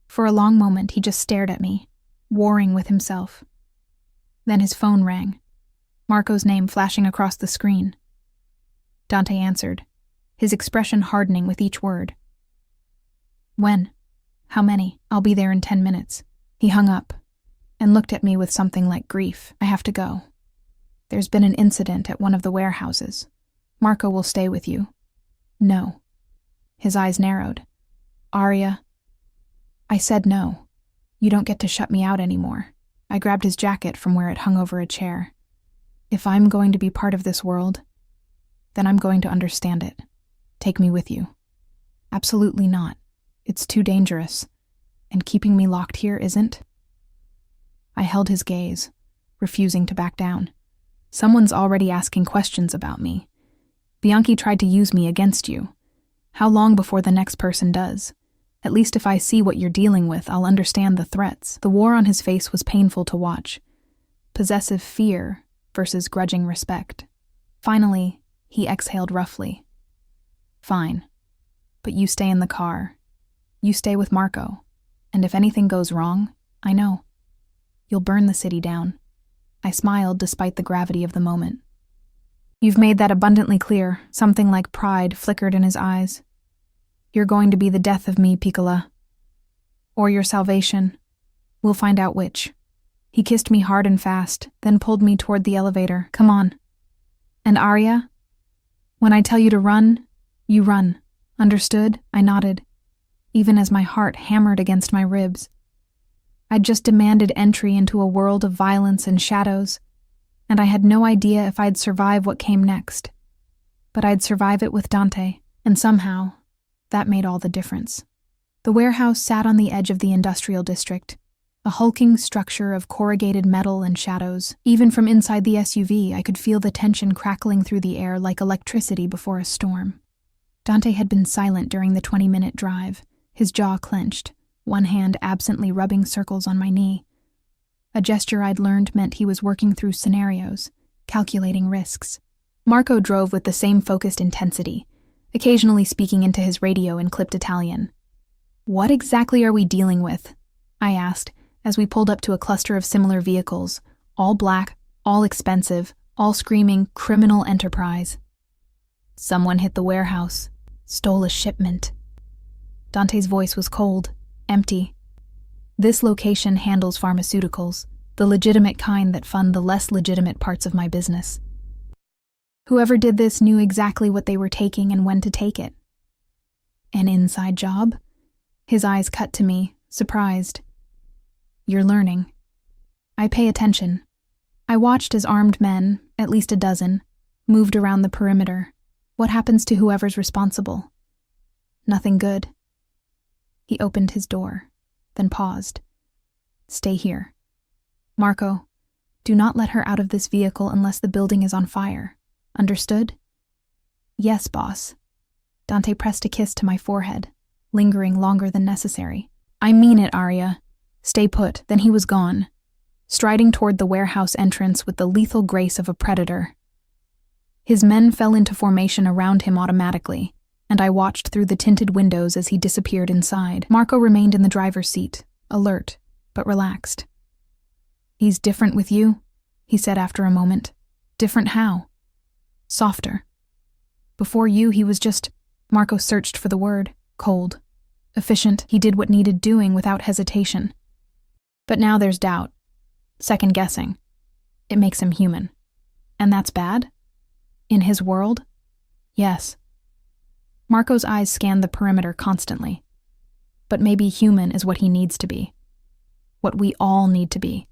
For a long moment, he just stared at me, warring with himself. Then his phone rang, Marco's name flashing across the screen. Dante answered, his expression hardening with each word. "When? How many? I'll be there in 10 minutes. He hung up and looked at me with something like grief. "I have to go. There's been an incident at one of the warehouses. Marco will stay with you." "No." His eyes narrowed. "Arya." I said no. "You don't get to shut me out anymore." I grabbed his jacket from where it hung over a chair. "If I'm going to be part of this world, then I'm going to understand it. Take me with you." "Absolutely not. It's too dangerous. And keeping me locked here isn't." I held his gaze, refusing to back down. "Someone's already asking questions about me. Bianchi tried to use me against you. How long before the next person does? At least if I see what you're dealing with, I'll understand the threats." The war on his face was painful to watch. Possessive fear versus grudging respect. Finally, he exhaled roughly. "Fine. But you stay in the car. You stay with Marco. And if anything goes wrong, I know. You'll burn the city down." I smiled despite the gravity of the moment. "You've made that abundantly clear." Something like pride flickered in his eyes. "You're going to be the death of me, Piccola. Or your salvation. We'll find out which." He kissed me hard and fast, then pulled me toward the elevator. "Come on." And Arya? When I tell you to run, you run. Understood? I nodded, even as my heart hammered against my ribs. I'd just demanded entry into a world of violence and shadows, and I had no idea if I'd survive what came next. But I'd survive it with Dante, and somehow, that made all the difference. The warehouse sat on the edge of the industrial district, a hulking structure of corrugated metal and shadows. Even from inside the SUV, I could feel the tension crackling through the air like electricity before a storm. Dante had been silent during the 20-minute drive, his jaw clenched, one hand absently rubbing circles on my knee. A gesture I'd learned meant he was working through scenarios, calculating risks. Marco drove with the same focused intensity, occasionally speaking into his radio in clipped Italian. "What exactly are we dealing with?" I asked, as we pulled up to a cluster of similar vehicles, all black, all expensive, all screaming criminal enterprise. "Someone hit the warehouse, stole a shipment." Dante's voice was cold, empty. "This location handles pharmaceuticals, the legitimate kind that fund the less legitimate parts of my business. Whoever did this knew exactly what they were taking and when to take it." "An inside job?" His eyes cut to me, surprised. "You're learning." I pay attention. I watched as armed men, at least a dozen, moved around the perimeter. What happens to whoever's responsible? Nothing good. He opened his door, then paused. "Stay here. Marco, do not let her out of this vehicle unless the building is on fire. Understood?" "Yes, boss." Dante pressed a kiss to my forehead, lingering longer than necessary. "I mean it, Arya. Stay put." Then he was gone, striding toward the warehouse entrance with the lethal grace of a predator. His men fell into formation around him automatically, and I watched through the tinted windows as he disappeared inside. Marco remained in the driver's seat, alert, but relaxed. "He's different with you," he said after a moment. "Different how?" "Softer. Before you, he was just—" Marco searched for the word. "Cold. Efficient. He did what needed doing without hesitation. But now there's doubt. Second-guessing. It makes him human. And that's bad? In his world? Yes." Marco's eyes scanned the perimeter constantly. "But maybe human is what he needs to be. What we all need to be."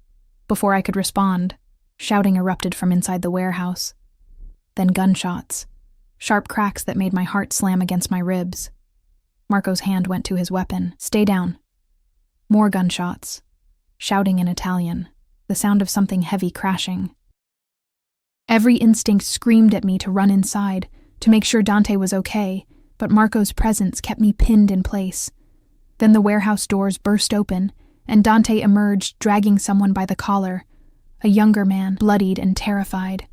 Before I could respond, shouting erupted from inside the warehouse. Then gunshots. Sharp cracks that made my heart slam against my ribs. Marco's hand went to his weapon. "Stay down." More gunshots. Shouting in Italian. The sound of something heavy crashing. Every instinct screamed at me to run inside, to make sure Dante was okay, but Marco's presence kept me pinned in place. Then the warehouse doors burst open, and Dante emerged, dragging someone by the collar, a younger man, bloodied and terrified.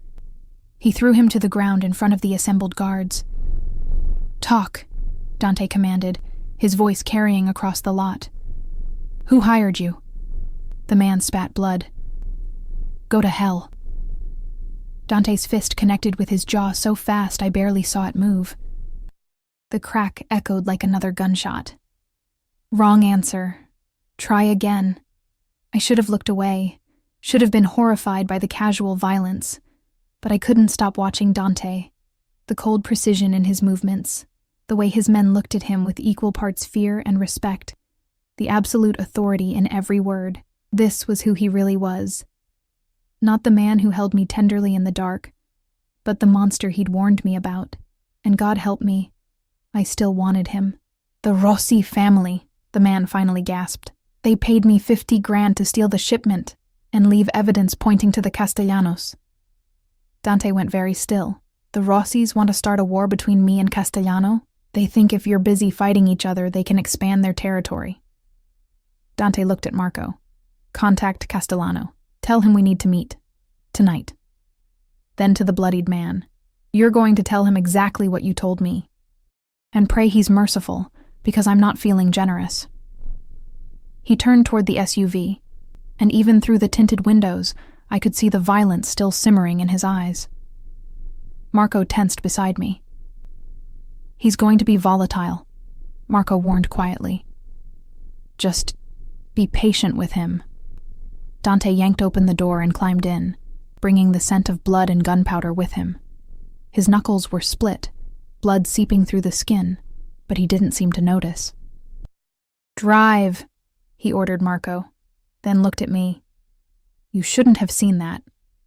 He threw him to the ground in front of the assembled guards. "Talk," Dante commanded, his voice carrying across the lot. "Who hired you?" The man spat blood. "Go to hell." Dante's fist connected with his jaw so fast I barely saw it move. The crack echoed like another gunshot. Wrong answer. Try again. I should have looked away, should have been horrified by the casual violence, but I couldn't stop watching Dante, the cold precision in his movements, the way his men looked at him with equal parts fear and respect, the absolute authority in every word. This was who he really was. Not the man who held me tenderly in the dark, but the monster he'd warned me about. And God help me, I still wanted him. "The Rossi family," the man finally gasped. "They paid me 50 grand to steal the shipment and leave evidence pointing to the Castellanos." Dante went very still. "The Rossis want to start a war between me and Castellano? They think if you're busy fighting each other, they can expand their territory." Dante looked at Marco. "Contact Castellano. Tell him we need to meet. Tonight." Then to the bloodied man. "You're going to tell him exactly what you told me. And pray he's merciful, because I'm not feeling generous." He turned toward the SUV, and even through the tinted windows, I could see the violence still simmering in his eyes. Marco tensed beside me. "He's going to be volatile," Marco warned quietly. "Just be patient with him." Dante yanked open the door and climbed in, bringing the scent of blood and gunpowder with him. His knuckles were split, blood seeping through the skin, but he didn't seem to notice. "Drive," he ordered Marco, then looked at me. "You shouldn't have seen that.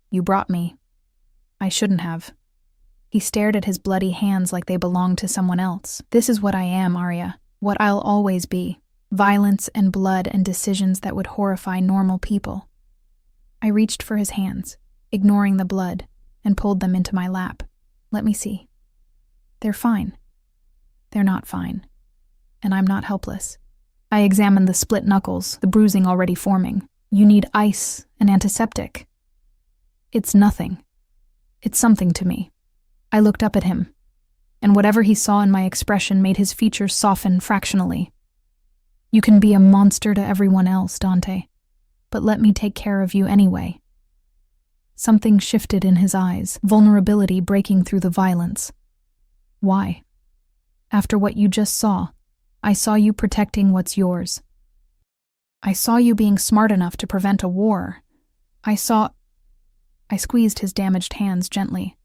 You brought me." "I shouldn't have." He stared at his bloody hands like they belonged to someone else. "This is what I am, Arya. What I'll always be. Violence and blood and decisions that would horrify normal people." I reached for his hands, ignoring the blood, and pulled them into my lap. "Let me see." "They're fine." "They're not fine. And I'm not helpless." I examined the split knuckles, the bruising already forming. "You need ice, an antiseptic." "It's nothing. It's something to me." I looked up at him, and whatever he saw in my expression made his features soften fractionally. "You can be a monster to everyone else, Dante, but let me take care of you anyway." Something shifted in his eyes, vulnerability breaking through the violence. "Why? After what you just saw, I saw you protecting what's yours. I saw you being smart enough to prevent a war. I squeezed his damaged hands gently.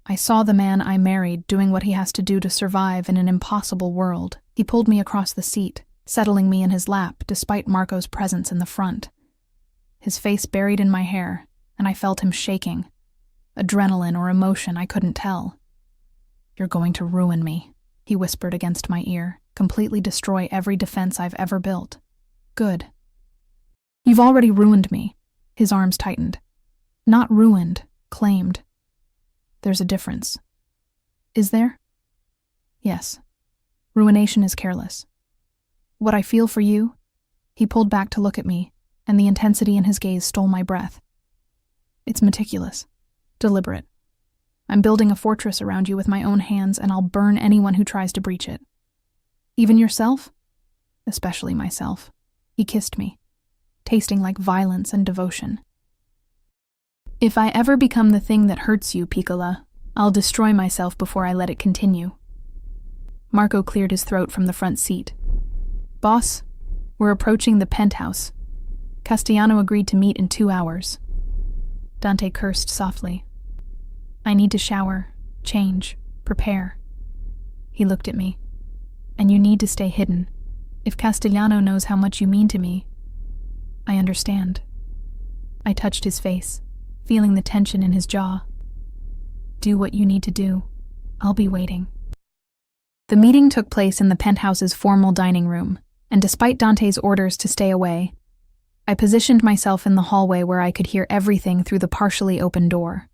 "I saw the man I married doing what he has to do to survive in an impossible world." He pulled me across the seat, settling me in his lap despite Marco's presence in the front. His face buried in my hair, and I felt him shaking. Adrenaline or emotion, I couldn't tell. "You're going to ruin me," he whispered against my ear, "completely destroy every defense I've ever built." "Good." "You've already ruined me." His arms tightened. "Not ruined, claimed." "There's a difference." "Is there?" "Yes. Ruination is careless. What I feel for you..." He pulled back to look at me, and the intensity in his gaze stole my breath. "It's meticulous, deliberate. I'm building a fortress around you with my own hands, and I'll burn anyone who tries to breach it. Even yourself?" "Especially myself." He kissed me, tasting like violence and devotion. "If I ever become the thing that hurts you, Piccola, I'll destroy myself before I let it continue." Marco cleared his throat from the front seat. "Boss, we're approaching the penthouse. Castellano agreed to meet in 2 hours." Dante cursed softly. "I need to shower, change, prepare." He looked at me. "And you need to stay hidden. If Castellano knows how much you mean to me..." "I understand." I touched his face, feeling the tension in his jaw. "Do what you need to do. I'll be waiting." The meeting took place in the penthouse's formal dining room, and despite Dante's orders to stay away, I positioned myself in the hallway where I could hear everything through the partially open door.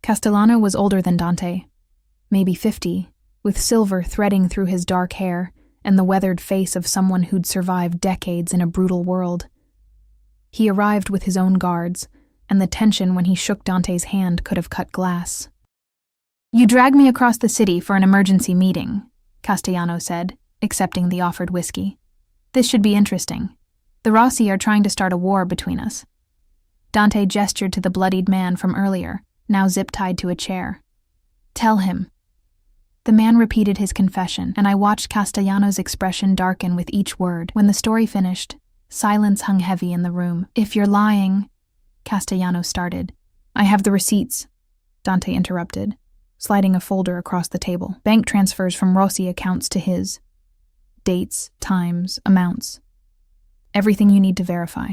Castellano was older than Dante, maybe 50, with silver threading through his dark hair and the weathered face of someone who'd survived decades in a brutal world. He arrived with his own guards, and the tension when he shook Dante's hand could have cut glass. "You dragged me across the city for an emergency meeting," Castellano said, accepting the offered whiskey. "This should be interesting. The Rossi are trying to start a war between us." Dante gestured to the bloodied man from earlier, now zip-tied to a chair. "Tell him." The man repeated his confession, and I watched Castellano's expression darken with each word. When the story finished, silence hung heavy in the room. "If you're lying..." Castellano started. "I have the receipts," Dante interrupted, sliding a folder across the table. "Bank transfers from Rossi accounts to his. Dates, times, amounts. Everything you need to verify."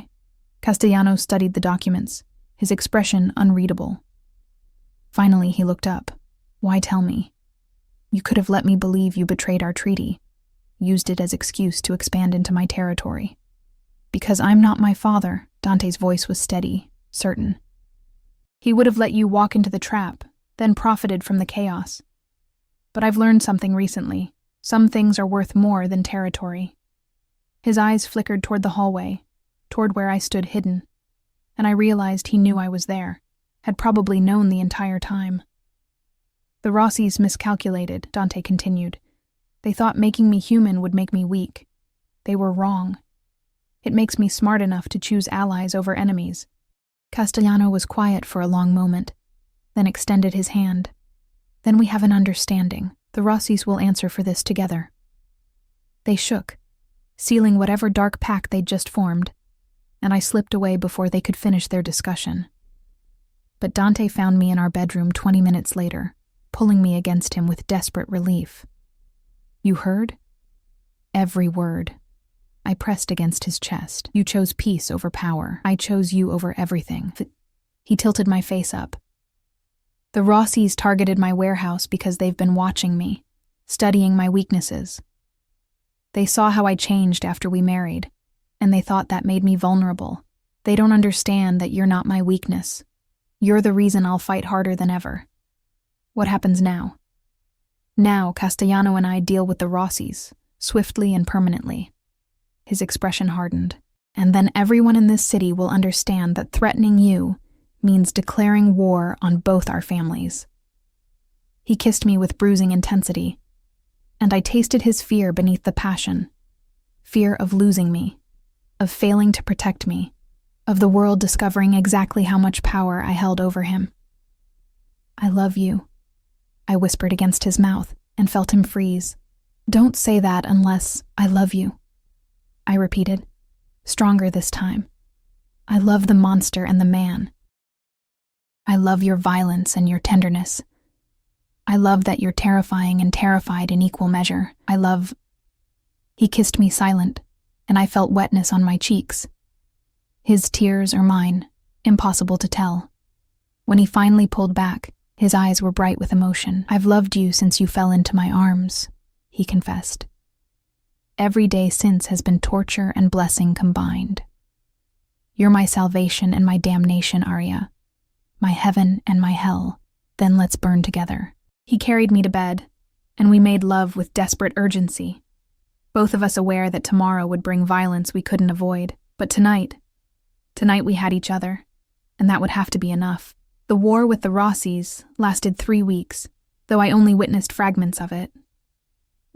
Castellano studied the documents, his expression unreadable. Finally, he looked up. "Why tell me? You could have let me believe you betrayed our treaty, used it as excuse to expand into my territory." "Because I'm not my father," Dante's voice was steady, certain. "He would have let you walk into the trap, then profited from the chaos. But I've learned something recently. Some things are worth more than territory." His eyes flickered toward the hallway, toward where I stood hidden, and I realized he knew I was there, had probably known the entire time. "The Rossis miscalculated," Dante continued. "They thought making me human would make me weak. They were wrong. It makes me smart enough to choose allies over enemies." Castellano was quiet for a long moment, then extended his hand. "Then we have an understanding. The Rossis will answer for this together." They shook, sealing whatever dark pact they'd just formed, and I slipped away before they could finish their discussion. But Dante found me in our bedroom 20 minutes later, pulling me against him with desperate relief. You heard? Every word. I pressed against his chest. You chose peace over power. I chose you over everything. He tilted my face up. The Rossies targeted my warehouse because they've been watching me, studying my weaknesses. They saw how I changed after we married, and they thought that made me vulnerable. They don't understand that you're not my weakness. You're the reason I'll fight harder than ever. What happens now? Now, Castellano and I deal with the Rossies, swiftly and permanently. His expression hardened. And then everyone in this city will understand that threatening you means declaring war on both our families. He kissed me with bruising intensity, and I tasted his fear beneath the passion. Fear of losing me, of failing to protect me, of the world discovering exactly how much power I held over him. I love you, I whispered against his mouth and felt him freeze. Don't say that unless I love you, I repeated, stronger this time. I love the monster and the man. I love your violence and your tenderness. I love that you're terrifying and terrified in equal measure. I love... He kissed me silent, and I felt wetness on my cheeks. His tears or mine, impossible to tell. When he finally pulled back, his eyes were bright with emotion. I've loved you since you fell into my arms, he confessed. Every day since has been torture and blessing combined. You're my salvation and my damnation, Arya. My heaven and my hell. Then let's burn together. He carried me to bed, and we made love with desperate urgency, both of us aware that tomorrow would bring violence we couldn't avoid. But tonight we had each other, and that would have to be enough. The war with the Rossies lasted 3 weeks, though I only witnessed fragments of it.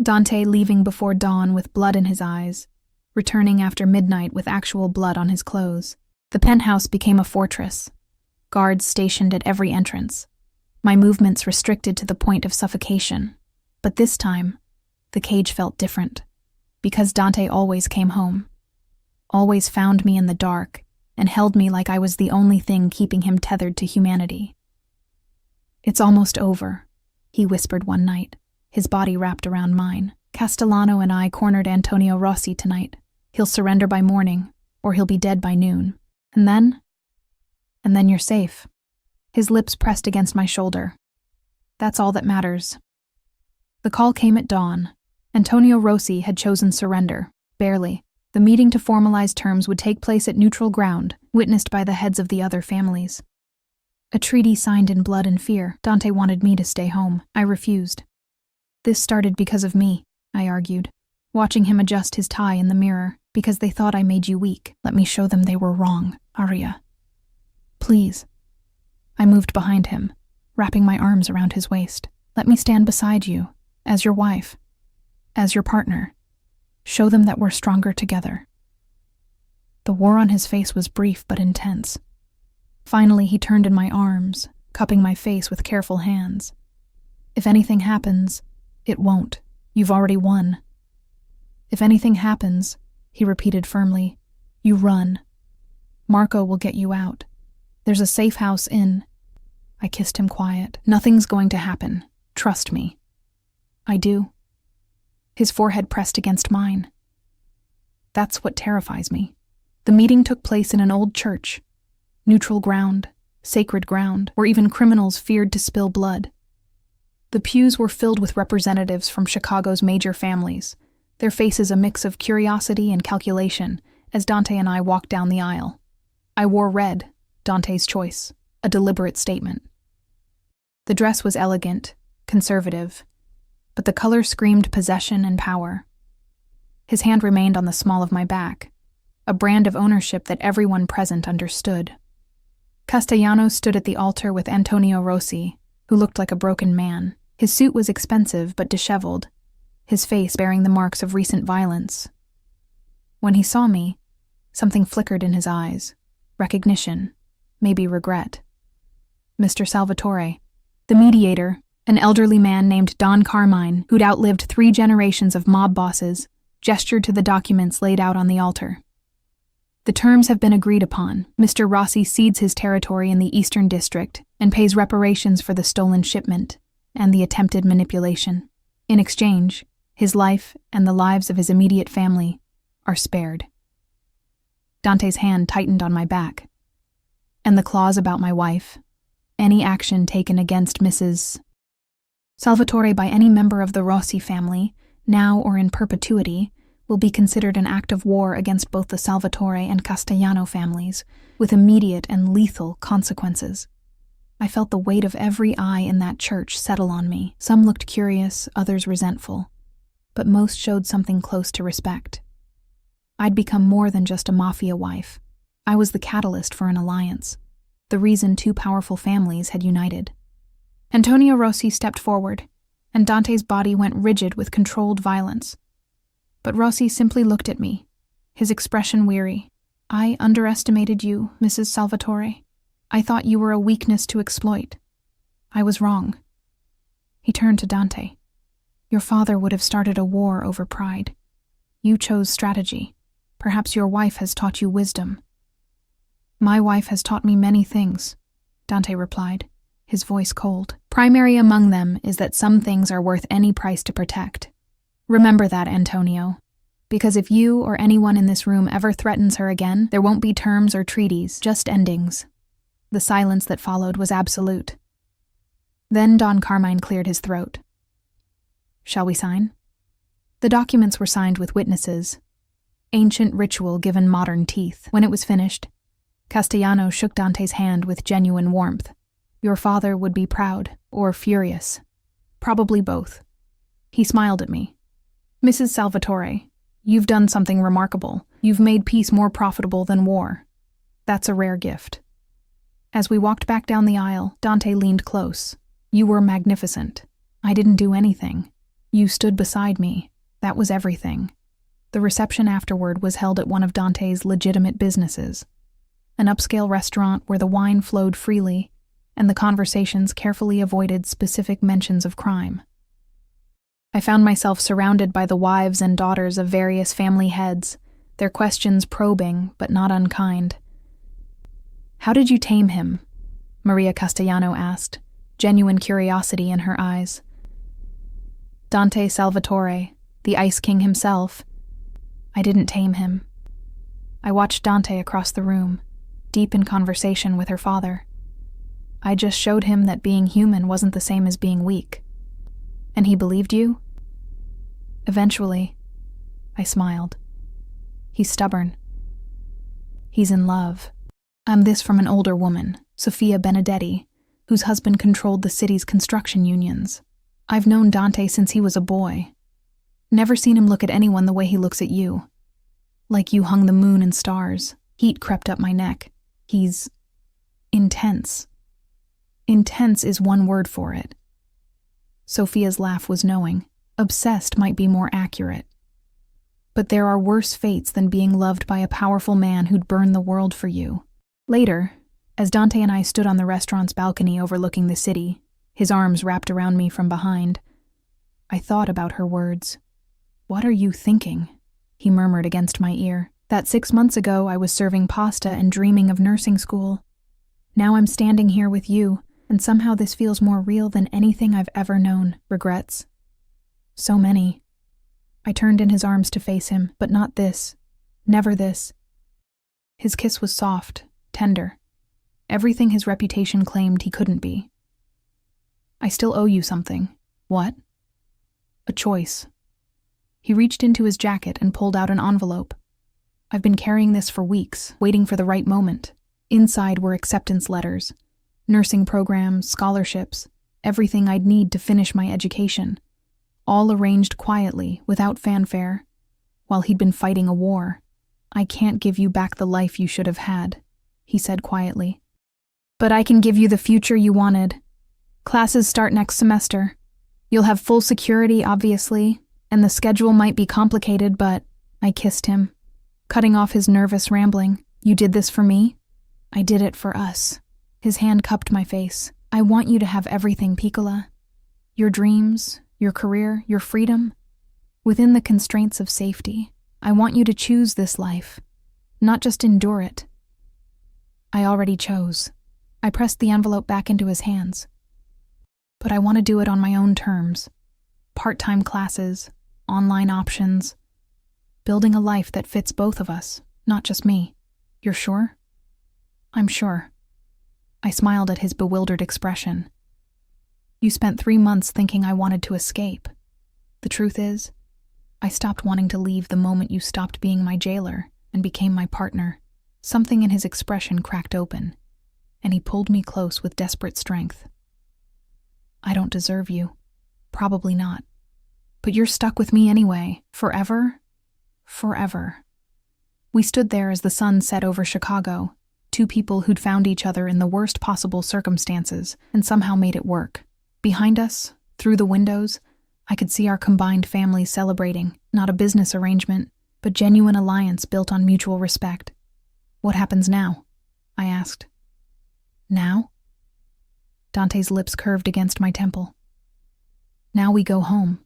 Dante leaving before dawn with blood in his eyes, returning after midnight with actual blood on his clothes. The penthouse became a fortress, guards stationed at every entrance, my movements restricted to the point of suffocation. But this time, the cage felt different, because Dante always came home, always found me in the dark, and held me like I was the only thing keeping him tethered to humanity. It's almost over, he whispered one night, his body wrapped around mine. Castellano and I cornered Antonio Rossi tonight. He'll surrender by morning, or he'll be dead by noon. And then you're safe. His lips pressed against my shoulder. That's all that matters. The call came at dawn. Antonio Rossi had chosen surrender, barely. The meeting to formalize terms would take place at neutral ground, witnessed by the heads of the other families. A treaty signed in blood and fear. Dante wanted me to stay home. I refused. This started because of me, I argued, watching him adjust his tie in the mirror, because they thought I made you weak. Let me show them they were wrong, Arya. Please. I moved behind him, wrapping my arms around his waist. Let me stand beside you, as your wife, as your partner. Show them that we're stronger together. The war on his face was brief but intense. Finally, he turned in my arms, cupping my face with careful hands. If anything happens, it won't. You've already won. If anything happens, he repeated firmly, you run. Marco will get you out. There's a safe house in... I kissed him quiet. Nothing's going to happen. Trust me. I do. His forehead pressed against mine. That's what terrifies me. The meeting took place in an old church. Neutral ground, sacred ground, where even criminals feared to spill blood. The pews were filled with representatives from Chicago's major families, their faces a mix of curiosity and calculation as Dante and I walked down the aisle. I wore red, Dante's choice, a deliberate statement. The dress was elegant, conservative, but the color screamed possession and power. His hand remained on the small of my back, a brand of ownership that everyone present understood. Castellano stood at the altar with Antonio Rossi, who looked like a broken man. His suit was expensive but disheveled, his face bearing the marks of recent violence. When he saw me, something flickered in his eyes. Recognition, maybe regret. Mr. Salvatore, the mediator, an elderly man named Don Carmine, who'd outlived 3 generations of mob bosses, gestured to the documents laid out on the altar. The terms have been agreed upon. Mr. Rossi cedes his territory in the Eastern District and pays reparations for the stolen shipment. and the attempted manipulation. In exchange, his life and the lives of his immediate family are spared. Dante's hand tightened on my back. And the clause about my wife, any action taken against Mrs. Salvatore by any member of the Rossi family, now or in perpetuity, will be considered an act of war against both the Salvatore and Castellano families, with immediate and lethal consequences. I felt the weight of every eye in that church settle on me. Some looked curious, others resentful, but most showed something close to respect. I'd become more than just a mafia wife. I was the catalyst for an alliance, the reason two powerful families had united. Antonio Rossi stepped forward, and Dante's body went rigid with controlled violence. But Rossi simply looked at me, his expression weary. I underestimated you, Mrs. Salvatore. I thought you were a weakness to exploit. I was wrong. He turned to Dante. Your father would have started a war over pride. You chose strategy. Perhaps your wife has taught you wisdom. My wife has taught me many things, Dante replied, his voice cold. Primary among them is that some things are worth any price to protect. Remember that, Antonio, because if you or anyone in this room ever threatens her again, there won't be terms or treaties, just endings. The silence that followed was absolute. Then Don Carmine cleared his throat. Shall we sign? The documents were signed with witnesses. Ancient ritual given modern teeth. When it was finished, Castellano shook Dante's hand with genuine warmth. Your father would be proud, or furious. Probably both. He smiled at me. Mrs. Salvatore, you've done something remarkable. You've made peace more profitable than war. That's a rare gift. As we walked back down the aisle, Dante leaned close. You were magnificent. I didn't do anything. You stood beside me. That was everything. The reception afterward was held at one of Dante's legitimate businesses, an upscale restaurant where the wine flowed freely and the conversations carefully avoided specific mentions of crime. I found myself surrounded by the wives and daughters of various family heads, their questions probing but not unkind. How did you tame him? Maria Castellano asked, genuine curiosity in her eyes. Dante Salvatore, the Ice King himself. I didn't tame him. I watched Dante across the room, deep in conversation with her father. I just showed him that being human wasn't the same as being weak. And he believed you? Eventually, I smiled. He's stubborn. He's in love. I'm this from an older woman, Sofia Benedetti, whose husband controlled the city's construction unions. I've known Dante since he was a boy. Never seen him look at anyone the way he looks at you. Like you hung the moon and stars. Heat crept up my neck. He's intense. Intense is one word for it. Sophia's laugh was knowing. Obsessed might be more accurate. But there are worse fates than being loved by a powerful man who'd burn the world for you. Later, as Dante and I stood on the restaurant's balcony overlooking the city, his arms wrapped around me from behind, I thought about her words. What are you thinking? He murmured against my ear. That 6 months ago I was serving pasta and dreaming of nursing school. Now I'm standing here with you, and somehow this feels more real than anything I've ever known. Regrets? So many. I turned in his arms to face him, but not this. Never this. His kiss was soft, tender. Everything his reputation claimed he couldn't be. I still owe you something. What? A choice. He reached into his jacket and pulled out an envelope. I've been carrying this for weeks, waiting for the right moment. Inside were acceptance letters, nursing programs, scholarships, everything I'd need to finish my education. All arranged quietly, without fanfare, while he'd been fighting a war. I can't give you back the life you should have had, he said quietly. But I can give you the future you wanted. Classes start next semester. You'll have full security, obviously, and the schedule might be complicated, but I kissed him, cutting off his nervous rambling. You did this for me? I did it for us. His hand cupped my face. I want you to have everything, Piccola. Your dreams, your career, your freedom. Within the constraints of safety, I want you to choose this life, not just endure it. I already chose. I pressed the envelope back into his hands. But I want to do it on my own terms. Part-time classes, online options, building a life that fits both of us, not just me. You're sure? I'm sure. I smiled at his bewildered expression. You spent 3 months thinking I wanted to escape. The truth is, I stopped wanting to leave the moment you stopped being my jailer and became my partner. Something in his expression cracked open, and he pulled me close with desperate strength. I don't deserve you. Probably not. But you're stuck with me anyway. Forever? Forever. We stood there as the sun set over Chicago, two people who'd found each other in the worst possible circumstances and somehow made it work. Behind us, through the windows, I could see our combined families celebrating, not a business arrangement, but genuine alliance built on mutual respect. What happens now? I asked. Now? Dante's lips curved against my temple. Now we go home.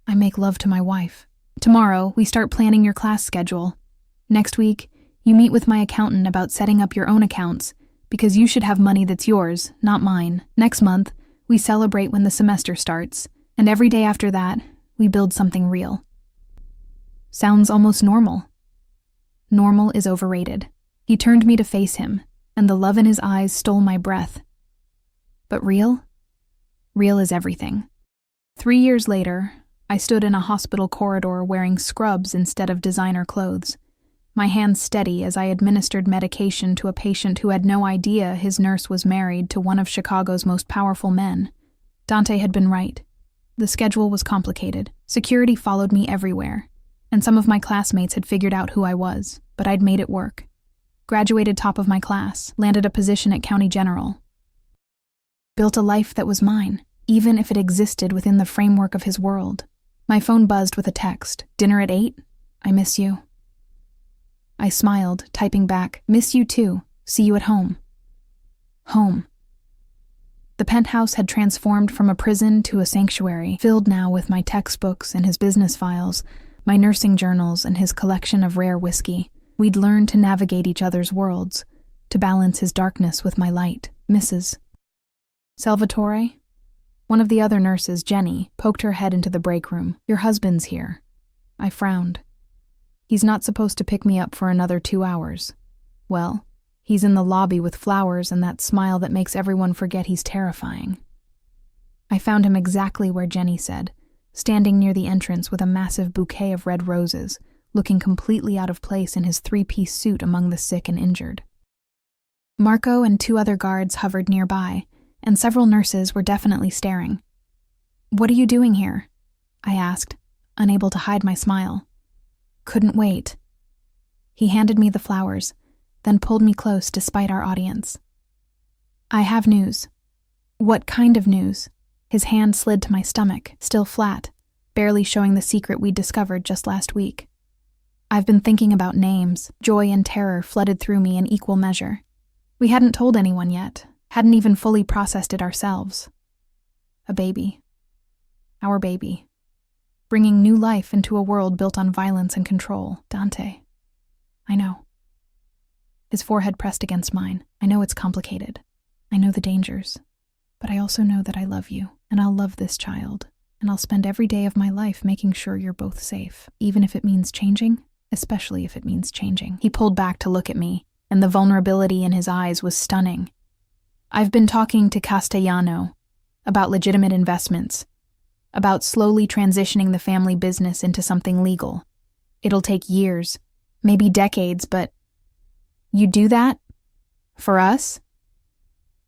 I make love to my wife. Tomorrow, we start planning your class schedule. Next week, you meet with my accountant about setting up your own accounts, because you should have money that's yours, not mine. Next month, we celebrate when the semester starts, and every day after that, we build something real. Sounds almost normal. Normal is overrated. He turned me to face him, and the love in his eyes stole my breath. But real? Real is everything. 3 years later, I stood in a hospital corridor wearing scrubs instead of designer clothes, my hands steady as I administered medication to a patient who had no idea his nurse was married to one of Chicago's most powerful men. Dante had been right. The schedule was complicated. Security followed me everywhere, and some of my classmates had figured out who I was, but I'd made it work. Graduated top of my class, landed a position at County General. Built a life that was mine, even if it existed within the framework of his world. My phone buzzed with a text. Dinner at 8? I miss you. I smiled, typing back, miss you too. See you at home. Home. The penthouse had transformed from a prison to a sanctuary, filled now with my textbooks and his business files, my nursing journals and his collection of rare whiskey. We'd learned to navigate each other's worlds, to balance his darkness with my light. Mrs. Salvatore? One of the other nurses, Jenny, poked her head into the break room. Your husband's here. I frowned. He's not supposed to pick me up for another 2 hours. Well, he's in the lobby with flowers and that smile that makes everyone forget he's terrifying. I found him exactly where Jenny said, standing near the entrance with a massive bouquet of red roses, looking completely out of place in his 3-piece suit among the sick and injured. Marco and 2 other guards hovered nearby, and several nurses were definitely staring. What are you doing here? I asked, unable to hide my smile. Couldn't wait. He handed me the flowers, then pulled me close despite our audience. I have news. What kind of news? His hand slid to my stomach, still flat, barely showing the secret we'd discovered just last week. I've been thinking about names. Joy and terror flooded through me in equal measure. We hadn't told anyone yet, hadn't even fully processed it ourselves. A baby. Our baby. Bringing new life into a world built on violence and control. Dante. I know. His forehead pressed against mine. I know it's complicated. I know the dangers. But I also know that I love you, and I'll love this child, and I'll spend every day of my life making sure you're both safe, even if it means changing, especially if it means changing. He pulled back to look at me, and the vulnerability in his eyes was stunning. I've been talking to Castellano about legitimate investments, about slowly transitioning the family business into something legal. It'll take years, maybe decades, but you do that? For us?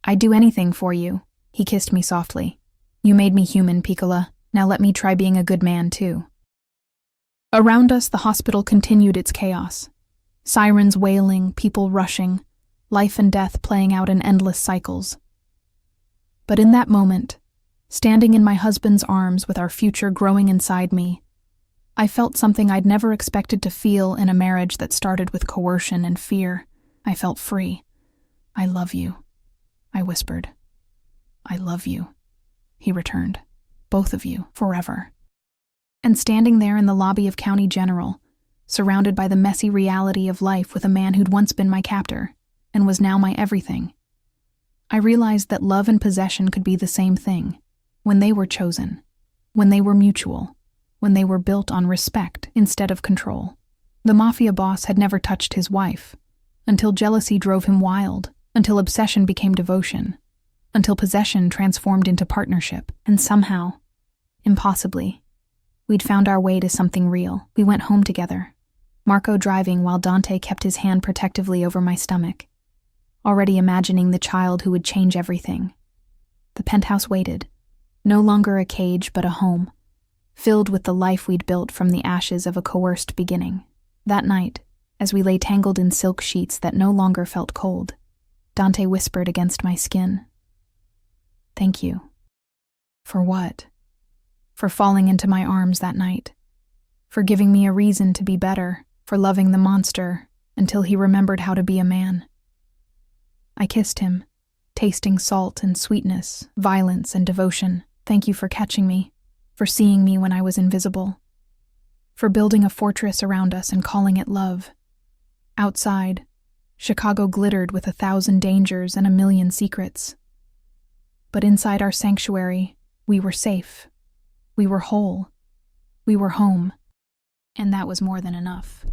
I'd do anything for you. He kissed me softly. You made me human, Piccola. Now let me try being a good man, too. Around us, the hospital continued its chaos. Sirens wailing, people rushing, life and death playing out in endless cycles. But in that moment, standing in my husband's arms with our future growing inside me, I felt something I'd never expected to feel in a marriage that started with coercion and fear. I felt free. I love you, I whispered. I love you, he returned. Both of you, forever. And standing there in the lobby of County General, surrounded by the messy reality of life with a man who'd once been my captor, and was now my everything, I realized that love and possession could be the same thing. when they were chosen, when they were mutual, when they were built on respect instead of control. The Mafia boss had never touched his wife, until jealousy drove him wild, until obsession became devotion, until possession transformed into partnership, and somehow, impossibly, we'd found our way to something real. We went home together, Marco driving while Dante kept his hand protectively over my stomach, already imagining the child who would change everything. The penthouse waited, no longer a cage but a home, filled with the life we'd built from the ashes of a coerced beginning. That night, as we lay tangled in silk sheets that no longer felt cold, Dante whispered against my skin, "Thank you." For what? For falling into my arms that night, for giving me a reason to be better, for loving the monster until he remembered how to be a man. I kissed him, tasting salt and sweetness, violence and devotion. Thank you for catching me, for seeing me when I was invisible, for building a fortress around us and calling it love. Outside, Chicago glittered with 1,000 dangers and 1,000,000 secrets. But inside our sanctuary, we were safe. We were whole. We were home. And that was more than enough.